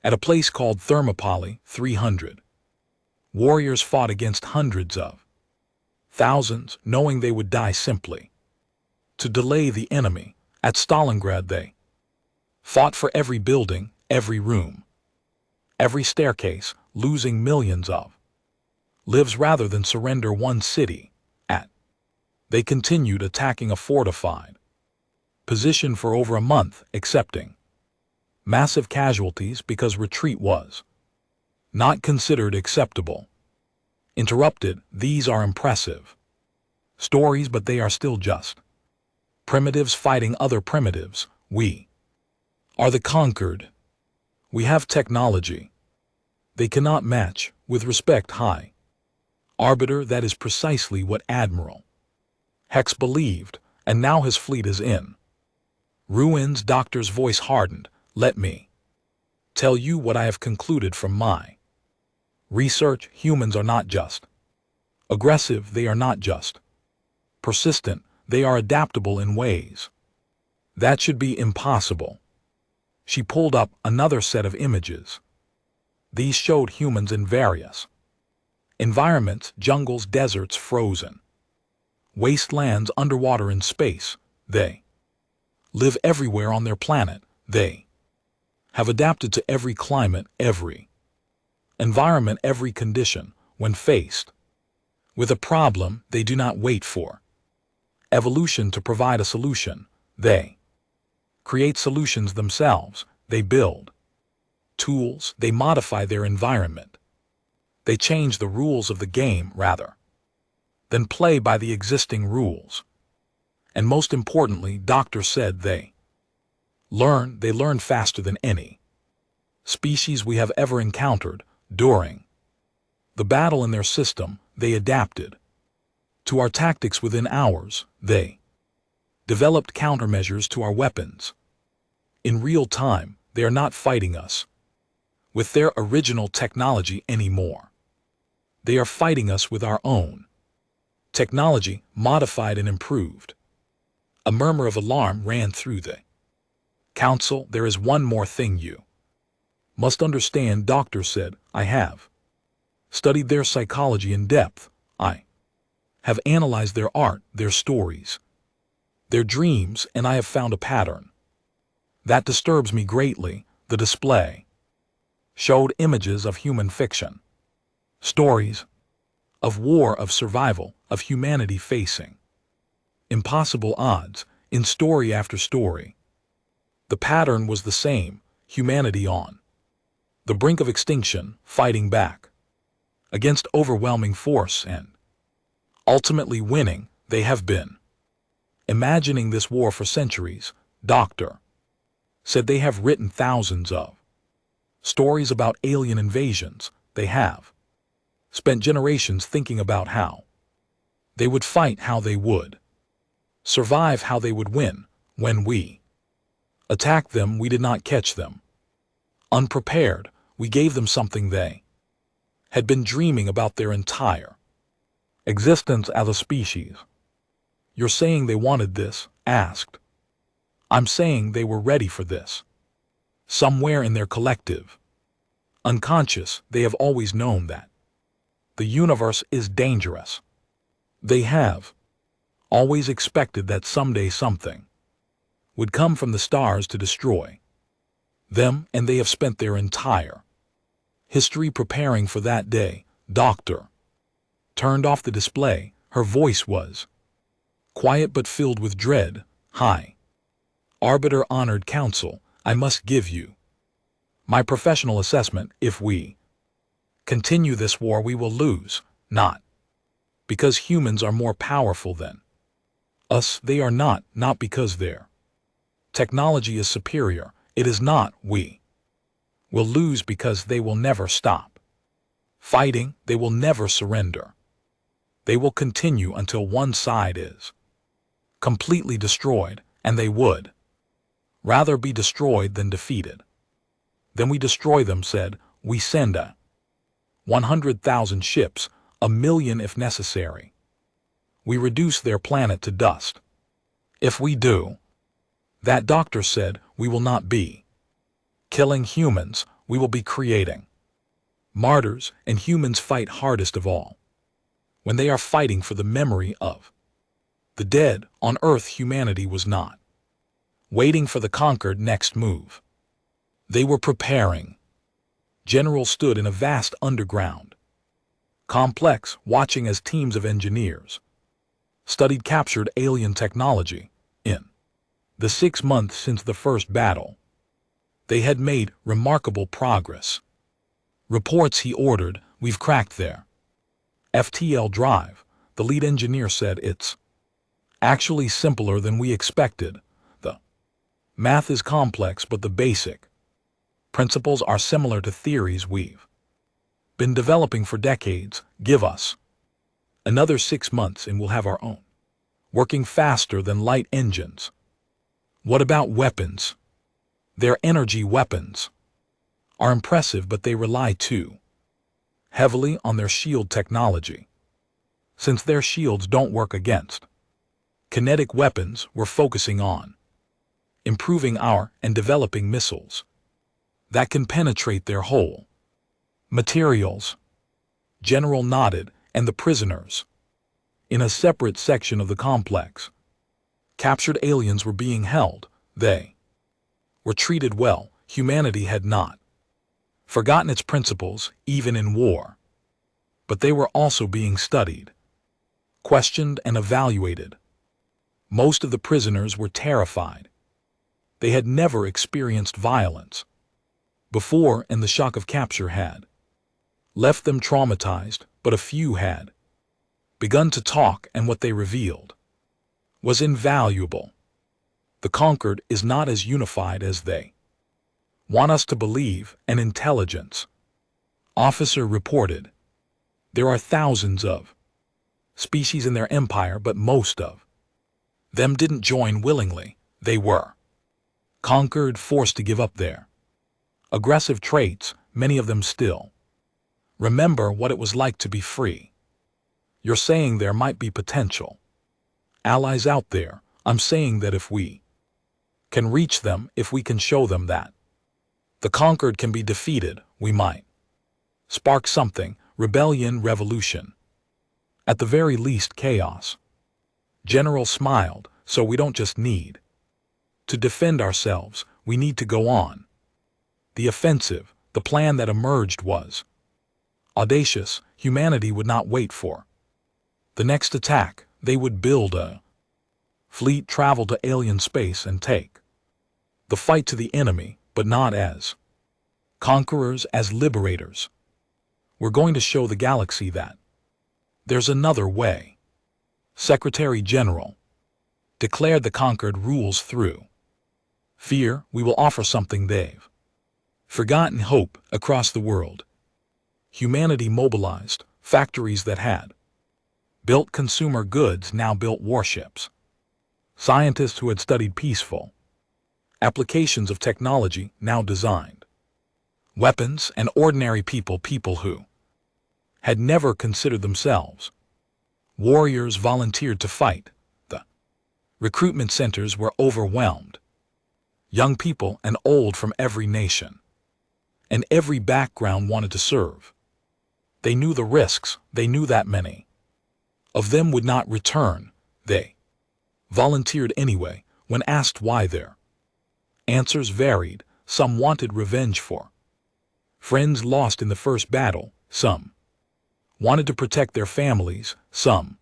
At a place called Thermopylae, 300 warriors fought against hundreds of thousands, knowing they would die simply. To delay the enemy, at Stalingrad they fought for every building, every room, every staircase, losing millions of lives rather than surrender one city. They continued attacking a fortified position for over a month, accepting massive casualties because retreat was not considered acceptable. Interrupted, these are impressive stories, but they are still just primitives fighting other primitives. We are the conquered. We have technology they cannot match. With respect, high arbiter, that is precisely what Admiral Hex believed, and now his fleet is in ruins. Doctor's voice hardened. Let me tell you what I have concluded from my research. Humans are not just aggressive, they are not just persistent, they are adaptable in ways that should be impossible. She pulled up another set of images. These showed humans in various environments: jungles, deserts, frozen wastelands, underwater, in space. They live everywhere on their planet. They have adapted to every climate, every environment, every condition. When faced with a problem, they do not wait for evolution to provide a solution. They create solutions themselves. They build tools. They modify their environment. They change the rules of the game rather than play by the existing rules. And most importantly, Doctor said, they learn faster than any species we have ever encountered. During the battle in their system, they adapted to our tactics within hours. They developed countermeasures to our weapons. In real time, they are not fighting us with their original technology anymore. They are fighting us with our own technology, modified and improved. A murmur of alarm ran through the council. There is one more thing you must understand, Doctor said. I have studied their psychology in depth. I have analyzed their art, their stories, their dreams, and I have found a pattern that disturbs me greatly. The display showed images of human fiction, stories of war, of survival, of humanity facing impossible odds in story after story. The pattern was the same: humanity on the brink of extinction, fighting back against overwhelming force and ultimately winning. They have been imagining this war for centuries. Doctor said they have written thousands of stories about alien invasions. They have spent generations thinking about how they would fight, how they would survive, how they would win. When we attacked them, we did not catch them unprepared. We gave them something they had been dreaming about their entire existence as a species. You're saying they wanted this? Asked. I'm saying they were ready for this. Somewhere in their collective unconscious, they have always known that the universe is dangerous. They have always expected that someday something would come from the stars to destroy them, and they have spent their entire history preparing for that day. Doctor turned off the display. Her voice was quiet but filled with dread. High Arbiter, honored council, I must give you my professional assessment. If we continue this war, we will lose, not because humans are more powerful than us. They are not because their technology is superior. It is not. We will lose because they will never stop fighting. They will never surrender. They will continue until one side is completely destroyed, and they would rather be destroyed than defeated. Then we destroy them, said. We send 100,000 ships, 1 million if necessary. We reduce their planet to dust. If we do that, Doctor said, we will not be killing humans, we will be creating martyrs, and humans fight hardest of all when they are fighting for the memory of the dead. On Earth, humanity was not waiting for the conquered next move. They were preparing. General stood in a vast underground complex, watching as teams of engineers studied captured alien technology. In the 6 months since the first battle, they had made remarkable progress. Reports, he ordered, "We've cracked their FTL drive." The lead engineer said, "It's actually simpler than we expected. The math is complex, but the basic principles are similar to theories we've been developing for decades. Give us another 6 months and we'll have our own, working faster than light engines." What about weapons? Their energy weapons are impressive, but they rely too heavily on their shield technology. Since their shields don't work against kinetic weapons, we're focusing on improving our and developing missiles that can penetrate their whole materials. General nodded, and the prisoners in a separate section of the complex, captured aliens, were being held. They were treated well. Humanity had not forgotten its principles, even in war. But they were also being studied, questioned, and evaluated. Most of the prisoners were terrified. They had never experienced violence before, and the shock of capture had left them traumatized, but a few had begun to talk, and what they revealed was invaluable. The conquered is not as unified as they want us to believe, an intelligence officer reported. There are thousands of species in their empire, but most of them didn't join willingly. They were conquered, forced to give up their aggressive traits. Many of them still remember what it was like to be free. You're saying there might be potential allies out there. I'm saying that if we can reach them, if we can show them that the conquered can be defeated, we might spark something, rebellion, revolution. At the very least, chaos. General smiled. So we don't just need to defend ourselves, we need to go on the offensive. The plan that emerged was audacious. Humanity would not wait for the next attack. They would build a fleet, travel to alien space, and take the fight to the enemy, but not as conquerors, as liberators. We're going to show the galaxy that there's another way. Secretary General declared the conquered rules through fear. We will offer something they've forgotten: hope. Across the world, humanity mobilized. Factories that had built consumer goods now built warships. Scientists who had studied peaceful applications of technology now designed weapons, and ordinary people, people who had never considered themselves warriors, volunteered to fight. The recruitment centers were overwhelmed. Young people and old from every nation and every background wanted to serve. They knew the risks. They knew that many of them would not return. They volunteered anyway. When asked why, their answers varied. Some wanted revenge for friends lost in the first battle. Some wanted to protect their families. Some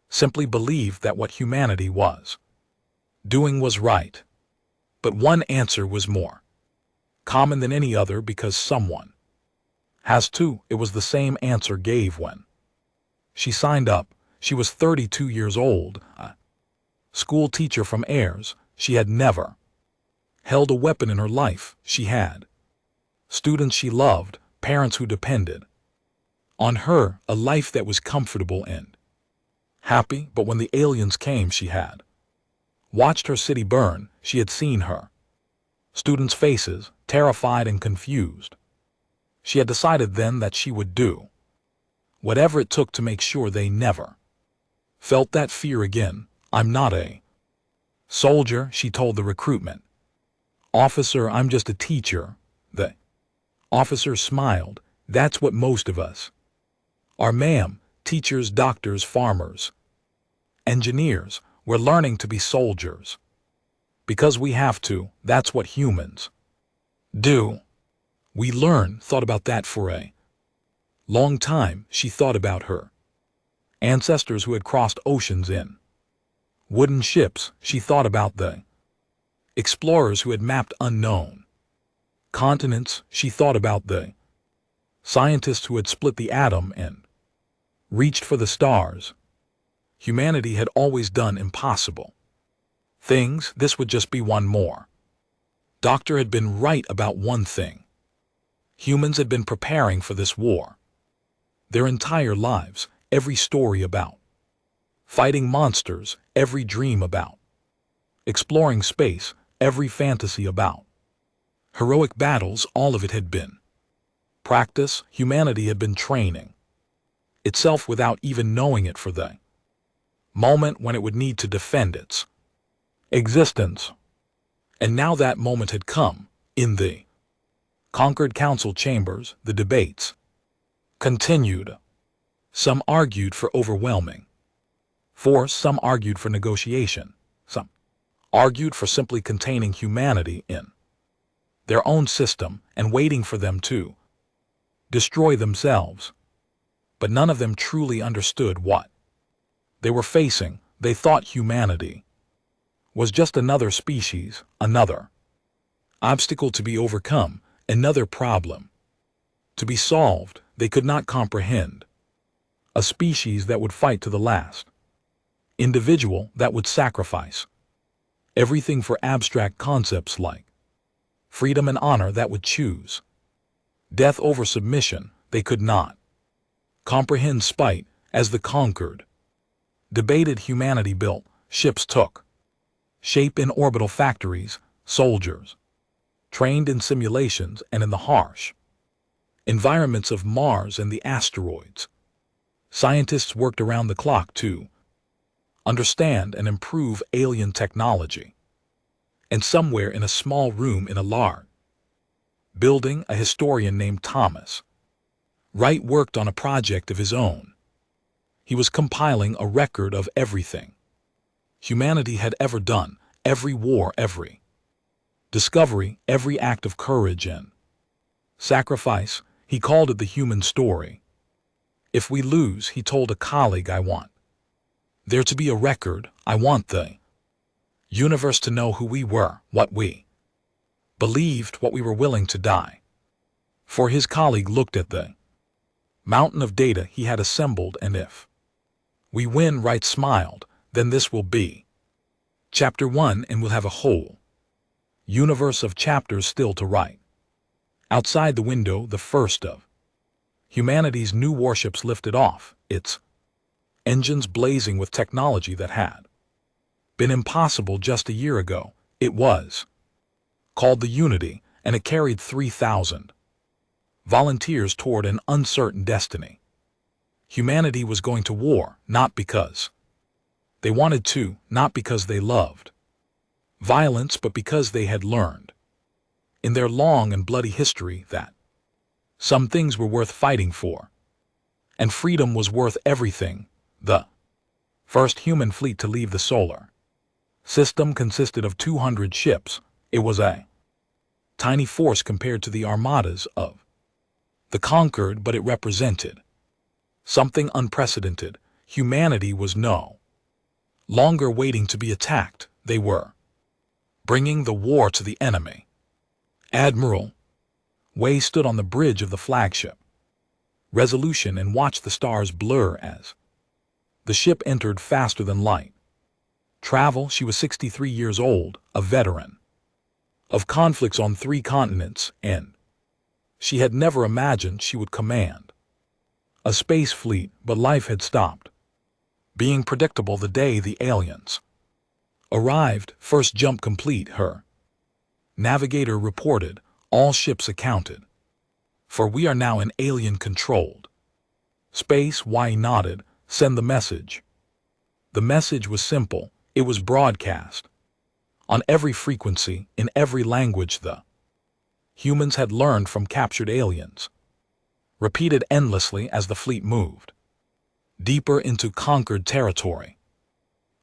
simply believed that what humanity was doing was right. But one answer was more common than any other, because someone has to. It was the same answer gave when she signed up. She was 32 years old, a school teacher from Ayers. She had never held a weapon in her life. She had students she loved, parents who depended on her, a life that was comfortable and happy. But when the aliens came, she had watched her city burn. She had seen her students' faces, terrified and confused. She had decided then that she would do whatever it took to make sure they never felt that fear again. I'm not a soldier, she told the recruitment Officer, I'm just a teacher. The officer smiled. That's what most of us are, ma'am. Teachers, doctors, farmers, engineers. We're learning to be soldiers. Because we have to. That's what humans do. We learn. Thought about that for a long time. She thought about her ancestors who had crossed oceans in wooden ships. She thought about the explorers who had mapped unknown continents. She thought about the scientists who had split the atom and reached for the stars. Humanity had always done impossible things. This would just be one more. Doctor had been right about one thing. Humans had been preparing for this war. Their entire lives, every story about fighting monsters, every dream about exploring space, every fantasy about heroic battles, all of it had been practice. Humanity had been training itself without even knowing it for the moment when it would need to defend its existence. And now that moment had come. In the conquered council chambers, the debates continued. Some argued for overwhelming force, some argued for negotiation, some argued for simply containing humanity in their own system and waiting for them to destroy themselves. But none of them truly understood what they were facing. They thought humanity was just another species, another obstacle to be overcome, another problem to be solved. They could not comprehend a species that would fight to the last, individual that would sacrifice everything for abstract concepts like freedom and honor, that would choose death over submission. They could not comprehend spite as the conquered debated. Humanity built ships, took shape in orbital factories, soldiers trained in simulations and in the harsh environments of Mars and the asteroids. Scientists worked around the clock to understand and improve alien technology. And somewhere in a small room in a large building, a historian named Thomas Wright worked on a project of his own. He was compiling a record of everything humanity had ever done, every war, every discovery, every act of courage and sacrifice. He called it the human story. If we lose, he told a colleague, I want there to be a record. I want the universe to know who we were, what we believed, what we were willing to die for. His colleague looked at the mountain of data he had assembled, and if we win, Wright smiled, then this will be chapter 1, and we'll have a whole universe of chapters still to write. Outside the window, the first of humanity's new warships lifted off, its engines blazing with technology that had been impossible just a year ago. It was called the Unity, and it carried 3,000 volunteers toward an uncertain destiny. Humanity was going to war, not because they wanted to, not because they loved violence, but because they had learned in their long and bloody history that some things were worth fighting for, and freedom was worth everything. The first human fleet to leave the solar system consisted of 200 ships. It was a tiny force compared to the armadas of the conquered, but it represented something unprecedented. Humanity was no longer waiting to be attacked. They were bringing the war to the enemy. Admiral Way stood on the bridge of the flagship Resolution and watched the stars blur as the ship entered faster than light travel. She was 63 years old, a veteran of conflicts on 3 continents, and she had never imagined she would command a space fleet. But life had stopped being predictable the day the aliens arrived. First jump complete, her navigator reported. All ships accounted for. We are now in alien-controlled space. Y nodded. Send the message. The message was simple. It was broadcast On every frequency, in every language, the humans had learned from captured aliens, repeated endlessly as the fleet moved deeper into conquered territory.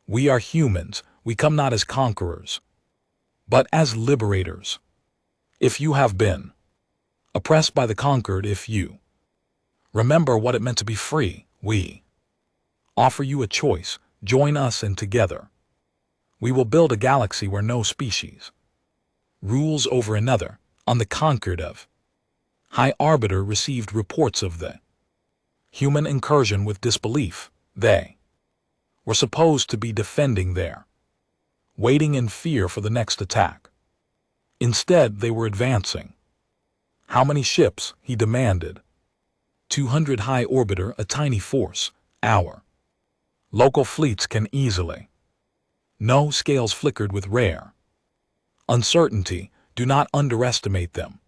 We are humans. We come not as conquerors, but as liberators. If you have been oppressed by the conquered, if you remember what it meant to be free, we offer you a choice. Join us, and together we will build a galaxy where no species rules over another. On the conquered of High Arbiter received reports of the human incursion with disbelief. They were supposed to be defending there, waiting in fear for the next attack. Instead, they were advancing. How many ships? He demanded. 200 High Orbiter, a tiny force. Our local fleets can easily. No, scales flickered with rare uncertainty. Do not underestimate them.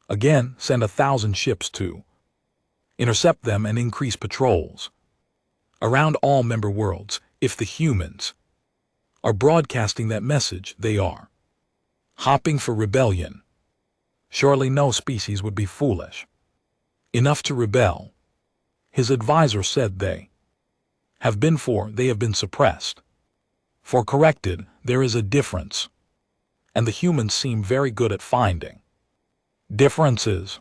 Again, send 1,000 ships to intercept them and increase patrols around all member worlds. If the humans are broadcasting that message, they are hopping for rebellion. Surely no species would be foolish enough to rebel. His advisor said they have been suppressed. For corrected, there is a difference, and the humans seem very good at finding differences.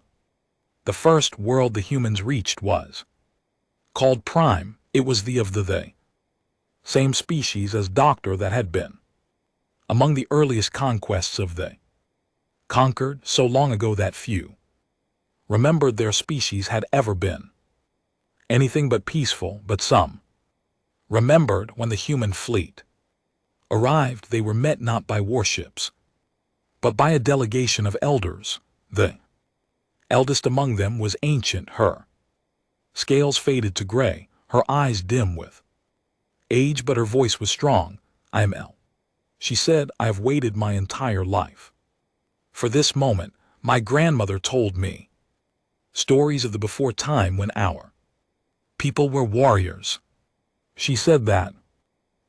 The first world the humans reached was called Prime. It was the of the same species as Doctor that had been among the earliest conquests of the conquered, so long ago that few remembered their species had ever been anything but peaceful. But some remembered when the human fleet arrived. They were met not by warships, but by a delegation of elders. The eldest among them was ancient. Her scales faded to gray, her eyes dim with age, but her voice was strong. I am El. She said, I have waited my entire life for this moment. My grandmother told me stories of the before time when our people were warriors. She said that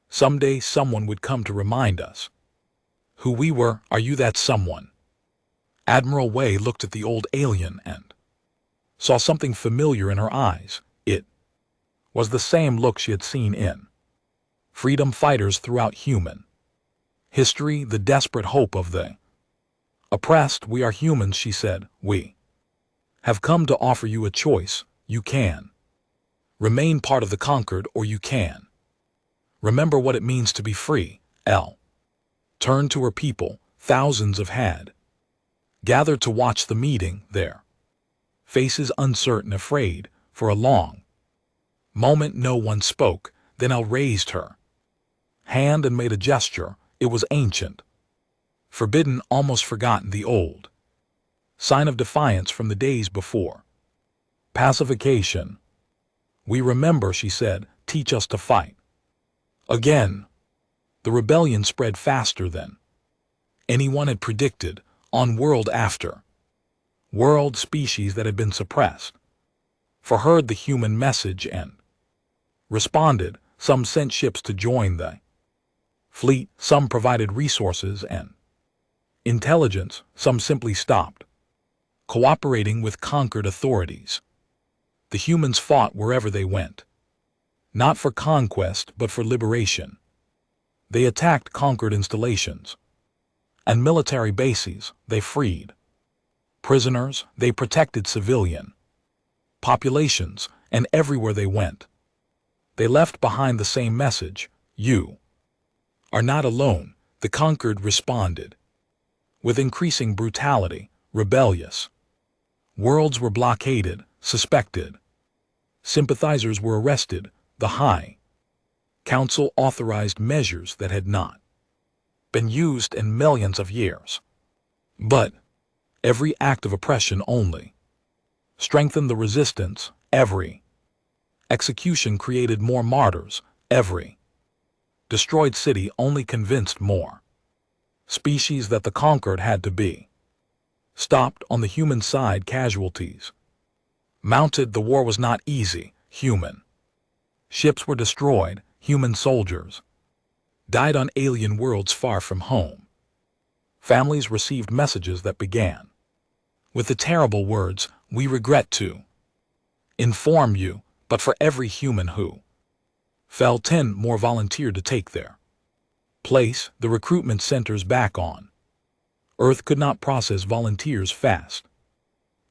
someday someone would come to remind us who we were. Are you that someone? Admiral Wei looked at the old alien and saw something familiar in her eyes. It was the same look she had seen in freedom fighters throughout human history, the desperate hope of the oppressed. We are humans, she said. We have come to offer you a choice. You can remain part of the conquered, or you can remember what it means to be free. Elle turned to her people. Thousands of had gathered to watch the meeting, their faces uncertain, afraid. For a long moment no one spoke. Then Elle raised her hand and made a gesture. It was ancient, forbidden, almost forgotten, the old sign of defiance from the days before pacification. We remember, she said. Teach us to fight. Again, the rebellion spread faster than anyone had predicted. On world after world, species that had been suppressed for heard the human message and responded. Some sent ships to join the fleet, some provided resources and intelligence, some simply stopped cooperating with conquered authorities. The humans fought wherever they went, not for conquest but for liberation. They attacked conquered installations and military bases. They freed prisoners. They protected civilian populations, and everywhere they went, they left behind the same message. You are not alone. The conquered responded with increasing brutality. Rebellious worlds were blockaded, suspected sympathizers were arrested. The High Council authorized measures that had not been used in millions of years. But every act of oppression only strengthened the resistance. Every execution created more martyrs. Every destroyed city only convinced more species that the conquered had to be stopped. On the human side, casualties mounted. The war was not easy. Human ships were destroyed. Human soldiers died on alien worlds far from home. Families received messages that began with the terrible words, "We regret to inform you," but for every human who fell, 10 more volunteered to take their place. The recruitment centers back on Earth could not process volunteers fast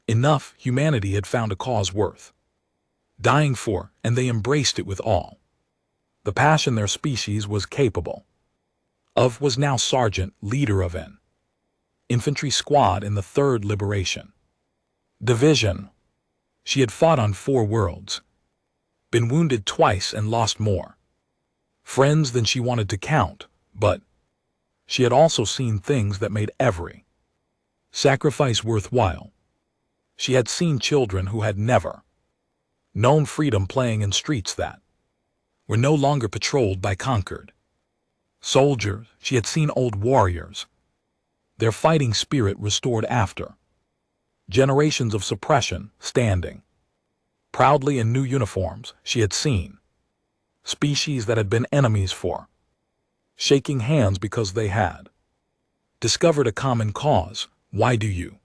enough. Humanity had found a cause worth dying for, and they embraced it with all the passion their species was capable of. Was now Sergeant, leader of an infantry squad in the 3rd Liberation Division. She had fought on 4 worlds, been wounded twice and lost more friends than she wanted to count, but she had also seen things that made every sacrifice worthwhile. She had seen children who had never known freedom playing in streets that were no longer patrolled by conquered soldiers. She had seen old warriors, their fighting spirit restored after generations of suppression, standing proudly in new uniforms. She had seen species that had been enemies for shaking hands because they had discovered a common cause. "Why do you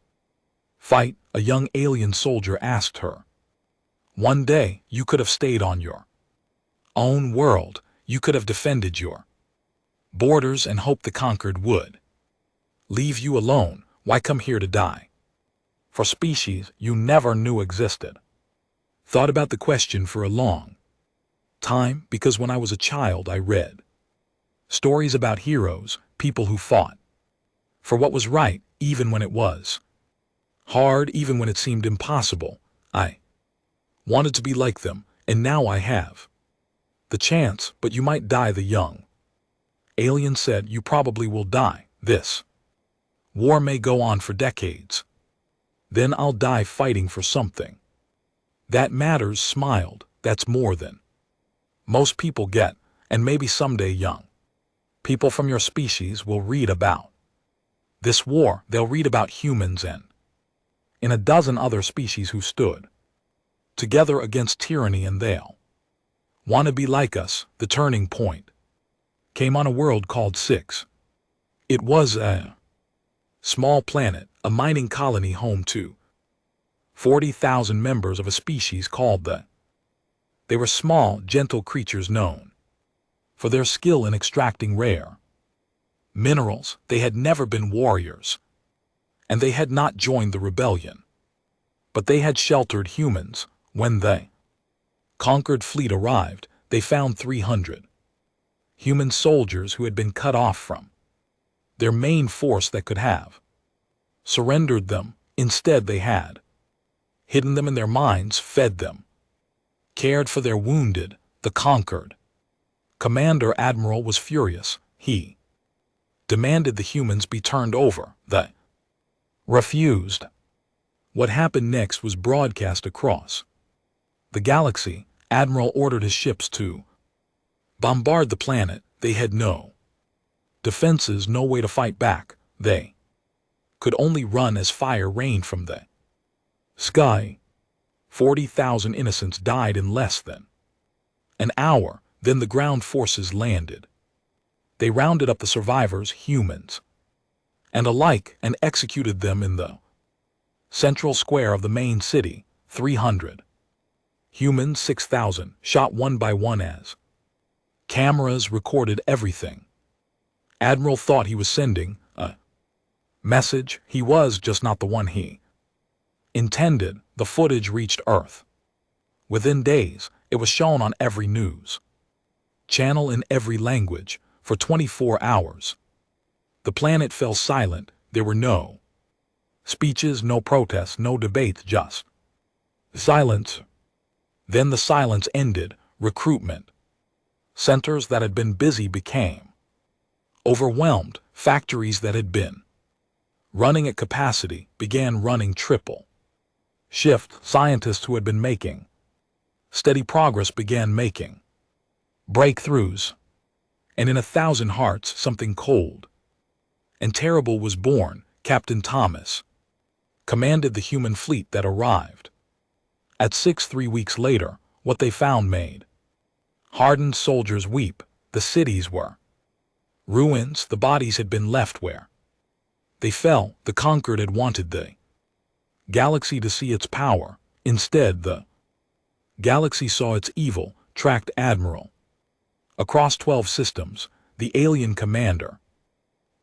fight?" a young alien soldier asked her. "One day, you could have stayed on your own world. You could have defended your borders and hoped the conquered would leave you alone. Why come here to die for species you never knew existed?" Thought about the question for a long time, because when I was a child I read stories about heroes, people who fought for what was right, even when it was hard, even when it seemed impossible. I wanted to be like them, and now I have the chance. "But you might die," the young alien said. "You probably will die. This war may go on for decades. Then I'll die fighting for something that matters." Smiled. "That's more than most people get, and maybe someday young people from your species will read about this war. They'll read about humans and in a dozen other species who stood together against tyranny, and they'll want to be like us." The turning point came on a world called 6. It was a small planet, a mining colony home to 40,000 members of a species called They were small, gentle creatures known for their skill in extracting rare minerals. They had never been warriors, and they had not joined the rebellion, but they had sheltered humans. When the conquered fleet arrived, they found 300 human soldiers who had been cut off from their main force that could have surrendered them. Instead, they had hidden them in their minds, fed them, cared for their wounded. The conquered commander admiral was furious. He demanded the humans be turned over. They refused. What happened next was broadcast across the galaxy. Admiral ordered his ships to bombard the planet. They had no defenses, no way to fight back. They could only run as fire rained from the sky. 40,000 innocents died in less than an hour. Then the ground forces landed. They rounded up the survivors, humans and alike, and executed them in the central square of the main city. 300 humans, 6,000, shot one by one as cameras recorded everything. Admiral thought he was sending a message. He was just not the one he intended. The footage reached Earth. Within days, it was shown on every news channel in every language for 24 hours. The planet fell silent. There were no speeches, no protests, no debates, just silence. Then the silence ended. Recruitment centers that had been busy became overwhelmed. Factories that had been running at capacity began running triple shift. Scientists who had been making steady progress began making breakthroughs. And in 1,000 hearts, something cold and terrible was born. Captain Thomas commanded the human fleet that arrived at 6. 3 weeks later, what they found made hardened soldiers weep. The cities were Ruins, the bodies had been left where they fell. The conquered had wanted the galaxy to see its power. Instead, the galaxy saw its evil, tracked admiral. Across 12 systems, the alien commander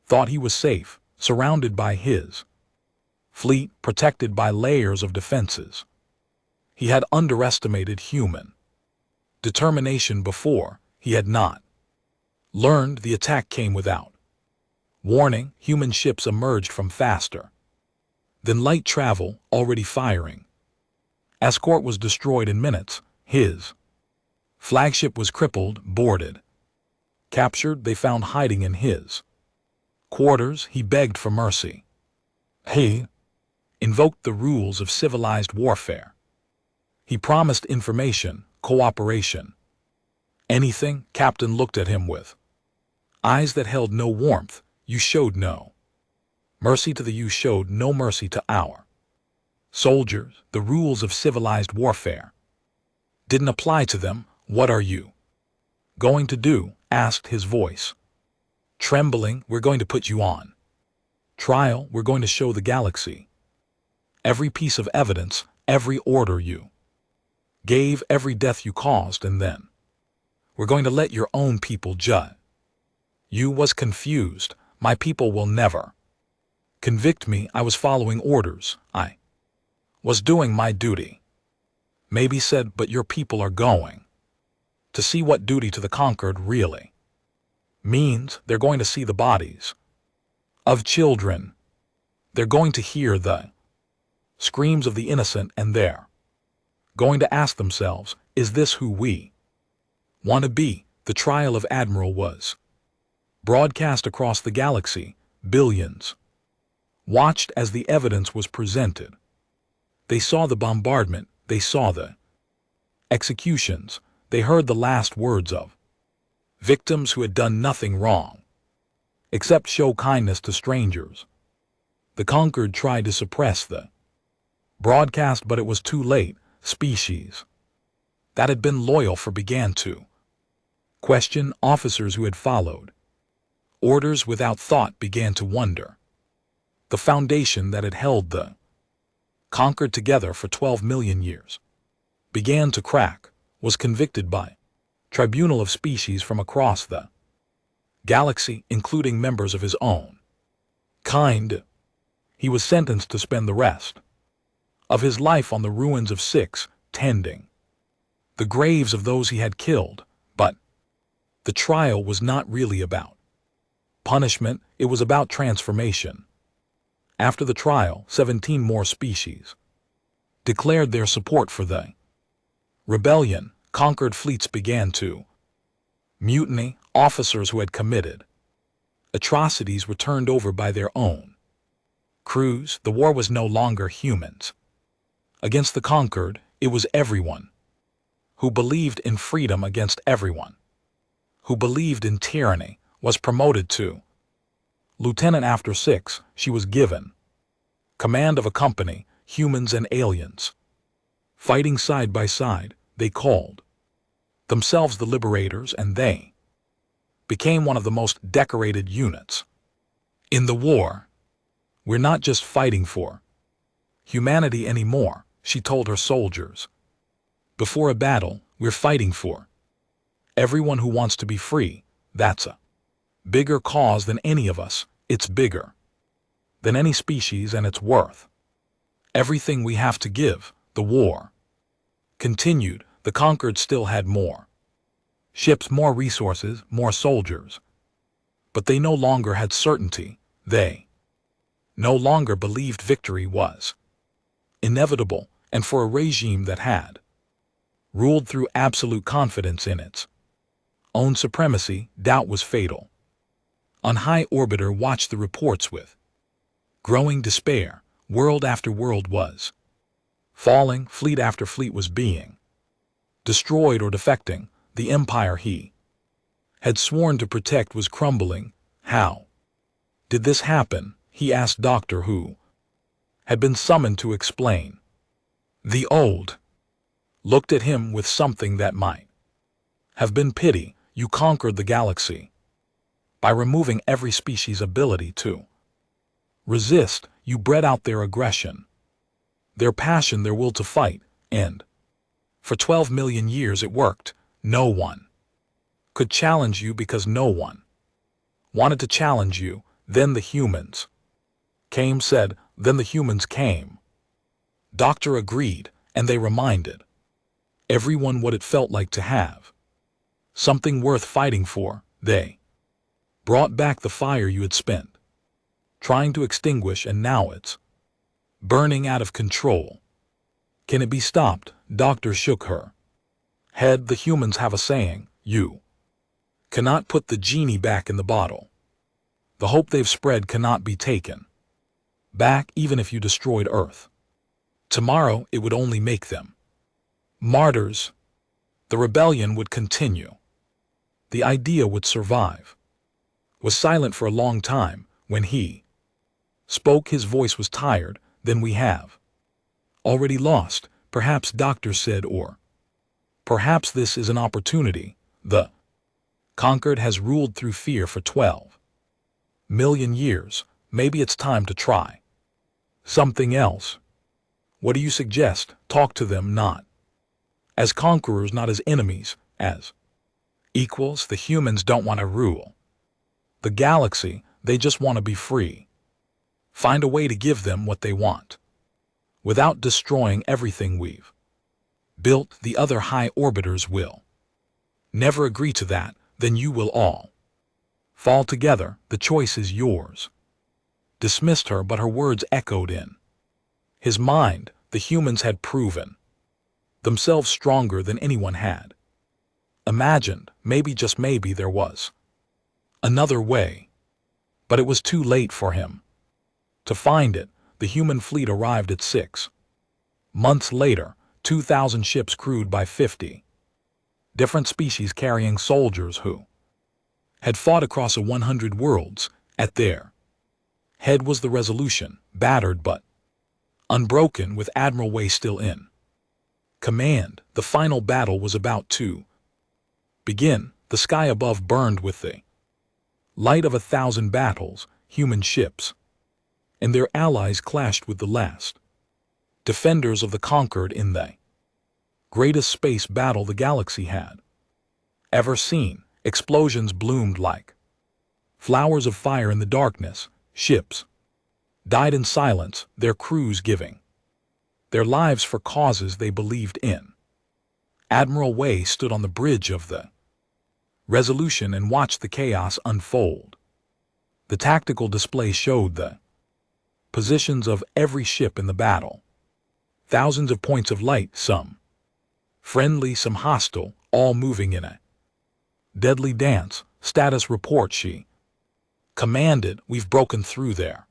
thought he was safe, surrounded by his fleet, protected by layers of defenses. He had underestimated human determination before. He had not learned the attack came without warning. Human ships emerged from faster than light travel, already firing. Escort was destroyed in minutes. His flagship was crippled, boarded. Captured, they found hiding in his quarters. He begged for mercy. He invoked the rules of civilized warfare. He promised information, cooperation. Anything. Captain looked at him with eyes that held no warmth. You showed no mercy to you showed no mercy to our soldiers. The rules of civilized warfare didn't apply to them. What are you going to do? Asked his voice. Trembling, we're going to put you on trial. We're going to show the galaxy every piece of evidence, every order you gave, every death you caused, and then we're going to let your own people judge. You was confused. My people will never convict me. I was following orders. I was doing my duty. Maybe said, but your people are going to see what duty to the conquered really means. They're going to see the bodies of children. They're going to hear the screams of the innocent, and they're going to ask themselves, is this who we want to be? The trial of Admiral was broadcast across the galaxy. Billions watched as the evidence was presented. They saw the bombardment. They saw the executions. They heard the last words of victims who had done nothing wrong except show kindness to strangers. The conquered tried to suppress the broadcast, but it was too late. Species that had been loyal began to question. Officers who had followed orders without thought began to wonder. The foundation that had held the conquered together for 12 million years began to crack. Was convicted by tribunal of species from across the galaxy, including members of his own kind. He was sentenced to spend the rest of his life on the ruins of 6, tending the graves of those he had killed. But the trial was not really about punishment. It was about transformation. After the trial, 17 more species declared their support for the rebellion. Conquered fleets began to mutiny. Officers who had committed atrocities were turned over by their own crews. The war was no longer humans against the conquered. It was everyone who believed in freedom against everyone who believed in tyranny. Was promoted to lieutenant. After 6, she was given command of a company, humans and aliens fighting side by side. They called themselves the Liberators, and they became one of the most decorated units in the war. We're not just fighting for humanity anymore, she told her soldiers. Before a battle, we're fighting for everyone who wants to be free. That's a bigger cause than any of us. It's bigger than any species, and it's worth everything we have to give. The war continued. The conquered still had more ships, more resources, more soldiers. But they no longer had certainty. They no longer believed victory was inevitable, and for a regime that had ruled through absolute confidence in its own supremacy, doubt was fatal. On High Orbiter watched the reports with growing despair. World after world was falling. Fleet after fleet was being destroyed or defecting. The empire he had sworn to protect was crumbling. How did this happen? He asked Doctor Who had been summoned to explain. The old looked at him with something that might have been pity. You conquered the galaxy, By removing every species' ability to resist, you bred out their aggression, their passion, their will to fight, and for 12 million years it worked. No one could challenge you because no one wanted to challenge you. Then the humans came, said, then the humans came. Doctor agreed, and they reminded everyone what it felt like to have something worth fighting for. They brought back the fire you had spent trying to extinguish, and now it's burning out of control. Can it be stopped? Doctor shook her head. The humans have a saying, you cannot put the genie back in the bottle. The hope they've spread cannot be taken back, even if you destroyed Earth. Tomorrow it would only make them martyrs. The rebellion would continue. The idea would survive. Was silent for a long time. When he spoke, his voice was tired. Then we have already lost, perhaps, Doctor said, or perhaps this is an opportunity. The conquered has ruled through fear for 12 million years. Maybe it's time to try something else. What do you suggest? Talk to them not as conquerors, not as enemies, as equals. The humans don't want to rule the galaxy, they just want to be free. Find a way to give them what they want without destroying everything we've built. The other high orbiters will never agree to that. Then you will all fall together. The choice is yours. Dismissed her, but her words echoed in his mind. The humans had proven themselves stronger than anyone had imagined. Maybe, just maybe, there was another way. But it was too late for him to find it. The human fleet arrived at 6 months later, 2,000 ships crewed by 50 different species carrying soldiers who had fought across 100 worlds. At their head was the Resolution, battered but unbroken, with Admiral Way still in command. The final battle was about to begin. The sky above burned with the light of 1,000 battles. Human ships and their allies clashed with the last defenders of the conquered in the greatest space battle the galaxy had ever seen. Explosions bloomed like flowers of fire in the darkness. Ships died in silence, their crews giving their lives for causes they believed in. Admiral Way stood on the bridge of the Resolution and watched the chaos unfold. The tactical display showed the positions of every ship in the battle. Thousands of points of light, some friendly, some hostile, all moving in a deadly dance. Status report, she commanded. We've broken through their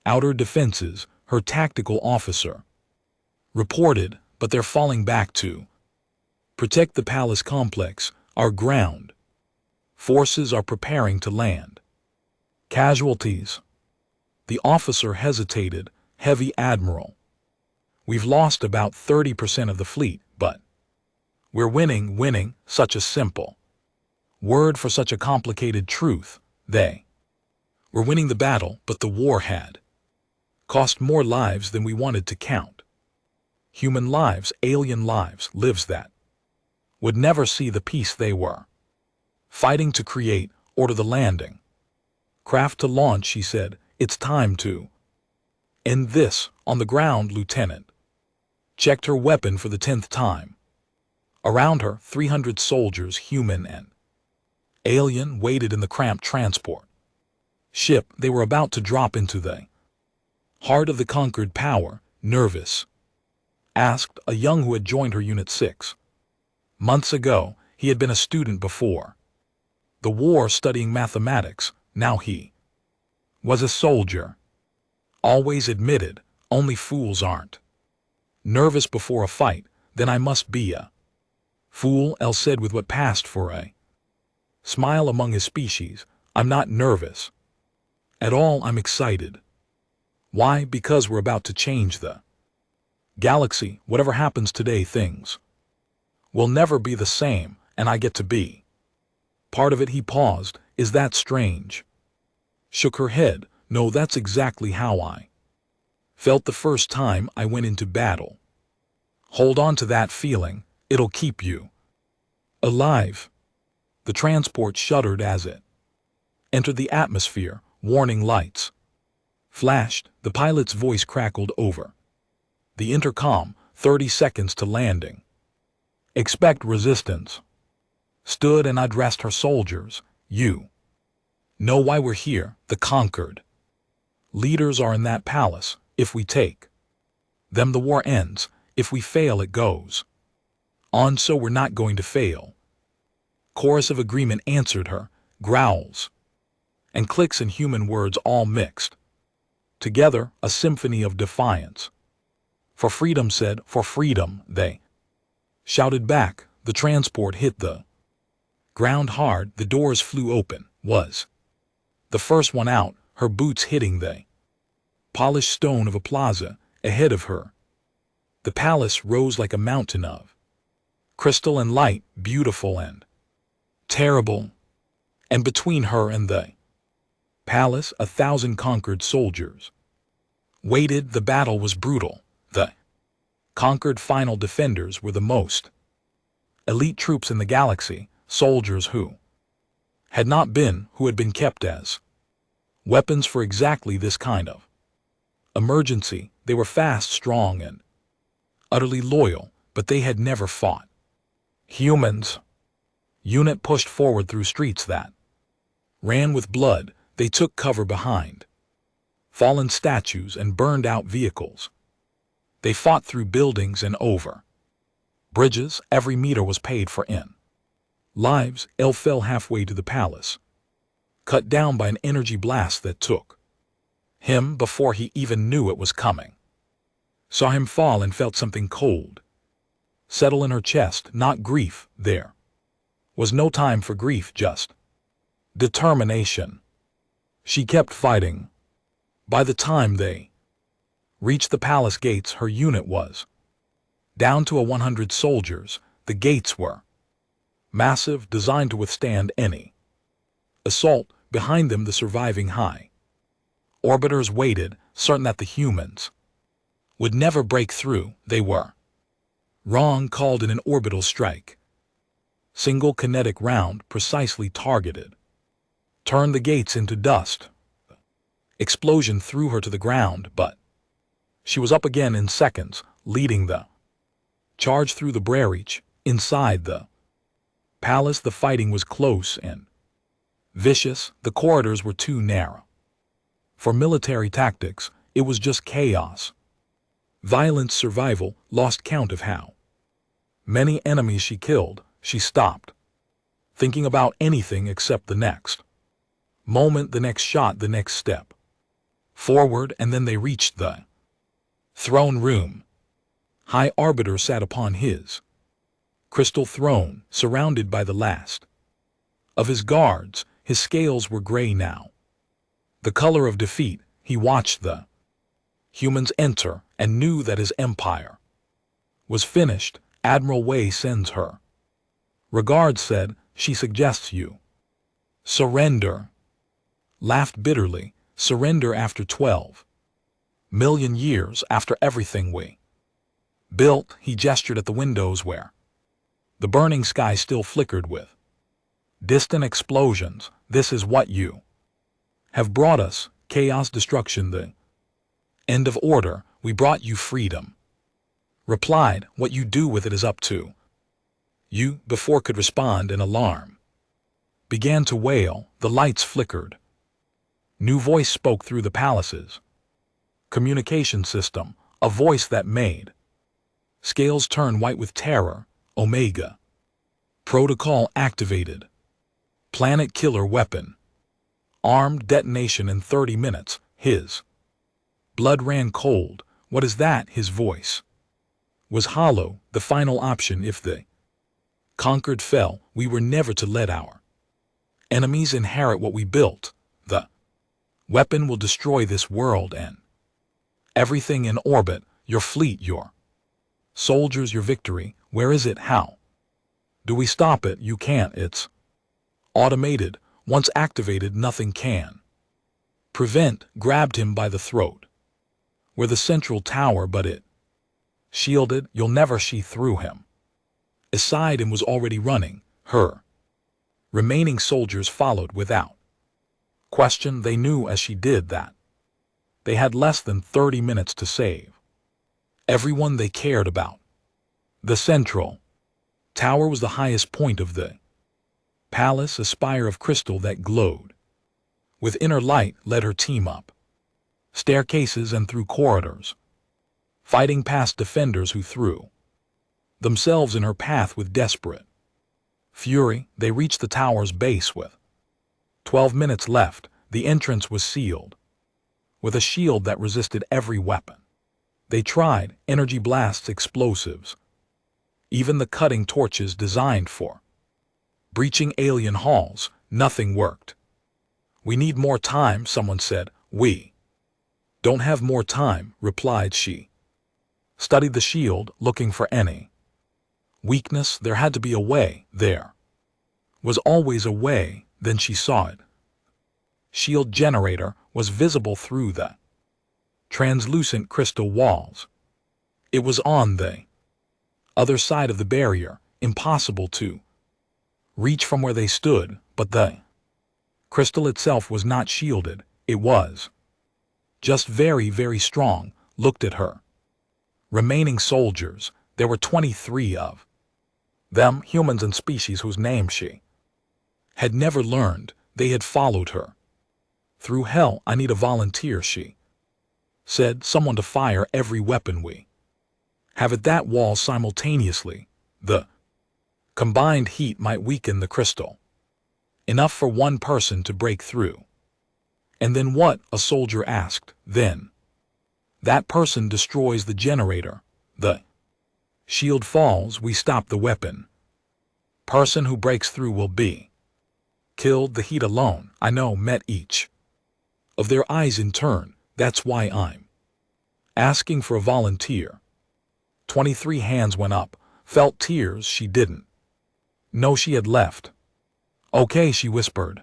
outer defenses, her tactical officer reported, but they're falling back to protect the palace complex. Our ground forces are preparing to land. Casualties. The officer hesitated. Heavy, Admiral. We've lost about 30% of the fleet, but we're winning. Winning, such a simple word for such a complicated truth. They were winning the battle, but the war had cost more lives than we wanted to count. Human lives, alien lives, lives that would never see the peace they were fighting to create. Order the landing craft to launch, she said. It's time to end this. On the ground, Lieutenant checked her weapon for the 10th time. Around her, 300 soldiers, human and alien, waited in the cramped transport ship. They were about to drop into the heart of the conquered power. Nervous? Asked a young who had joined her unit 6 months ago. He had been a student before the war, studying mathematics. Now he was a soldier. Always admitted, only fools aren't nervous before a fight. Then I must be a fool, Elle said with what passed for a smile among his species. I'm not nervous at all. I'm excited. Why? Because we're about to change the galaxy. Whatever happens today, things will never be the same, and I get to be part of it. He paused, Is that strange? Shook her head. No, that's exactly how I felt the first time I went into battle. Hold on to that feeling. It'll keep you alive. The transport shuddered as it entered the atmosphere. Warning lights flashed. The pilot's voice crackled over the intercom. 30 seconds to landing. Expect resistance. Stood and addressed her soldiers. You know why we're here. The conquered leaders are in that palace. If we take them, the war ends. If we fail, it goes on. So we're not going to fail. Chorus of agreement answered her. Growls and clicks and human words all mixed together, a symphony of defiance. For freedom, said. For freedom, they shouted back. The transport hit the ground hard. The doors flew open. Was the first one out, her boots hitting the polished stone of a plaza ahead of her. The palace rose like a mountain of crystal and light, beautiful and terrible. And between her and the palace, 1,000 conquered soldiers waited. The battle was brutal. The conquered final defenders were the most elite troops in the galaxy, soldiers who had been kept as weapons for exactly this kind of emergency. They were fast, strong, and utterly loyal, but they had never fought humans. Unit pushed forward through streets that ran with blood. They took cover behind fallen statues and burned out vehicles. They fought through buildings and over bridges. Every meter was paid for in lives. El fell halfway to the palace, cut down by an energy blast that took him before he even knew it was coming. Saw him fall and felt something cold settle in her chest. Not grief. There was no time for grief, just determination. She kept fighting. By the time they reached the palace gates, her unit was down to 100 soldiers. The gates were massive, designed to withstand any assault. Behind them, the surviving high orbiters waited, certain that the humans would never break through. They were wrong, called in an orbital strike. Single kinetic round, precisely targeted. Turned the gates into dust. Explosion threw her to the ground, but she was up again in seconds, leading the charge through the breach. Inside the palace, the fighting was close and vicious. The corridors were too narrow for military tactics. It was just chaos. Violence, survival. Lost count of how many enemies she killed. She stopped thinking about anything except the next moment, the next shot, the next step forward. And then they reached the throne room. High Arbiter sat upon his crystal throne, surrounded by the last of his guards. His scales were gray now, the color of defeat. He watched the humans enter and knew that his empire was finished. Admiral Wei sends her regards, said. She suggests you surrender. Laughed bitterly. Surrender after 12 million years, after everything we built. He gestured at the windows where the burning sky still flickered with distant explosions. This is what you have brought us. Chaos, destruction, the end of order. We brought you freedom. Replied, what you do with it is up to you. Before could respond, an alarm began to wail. The lights flickered. New voice spoke through the palace's communication system, a voice that made scales turn white with terror. Omega. Protocol activated. Planet killer weapon. Armed, detonation in 30 minutes. His blood ran cold. What is that? His voice was hollow. The final option if the conquered fell. We were never to let our enemies inherit what we built. The weapon will destroy this world and everything in orbit. Your fleet, your soldiers, your victory. Where is it? How do we stop it? You can't. It's automated. Once activated, nothing can prevent. Grabbed him by the throat. We're the central tower, but it shielded. You'll never. She threw him aside and was already running. Her remaining soldiers followed without question. They knew as she did that they had less than 30 minutes to save everyone they cared about. The central tower was the highest point of the palace, a spire of crystal that glowed with inner light. Led her team up staircases and through corridors, fighting past defenders who threw themselves in her path with desperate fury. They reached the tower's base with 12 minutes left. The entrance was sealed with a shield that resisted every weapon. They tried energy blasts, explosives, even the cutting torches designed for breaching alien halls. Nothing worked. We need more time, someone said. We don't have more time, replied she. Studied the shield, looking for any weakness. There had to be a way. There was always a way. Then she saw it. Shield generator was visible through the translucent crystal walls. It was on the other side of the barrier, impossible to reach from where they stood, but the crystal itself was not shielded. It was just very, very strong. Looked at her remaining soldiers. There were 23 of them, humans and species whose names she had never learned. They had followed her through hell. I need a volunteer, she said. Someone to fire every weapon we have at that wall simultaneously. The combined heat might weaken the crystal enough for one person to break through. And then what? A soldier asked. Then that person destroys the generator. The shield falls. We stop the weapon. Person who breaks through will be killed. The heat alone, I know, met each of their eyes in turn. That's why I'm asking for a volunteer. 23 hands went up. Felt tears. She didn't know she had left. Okay, she whispered.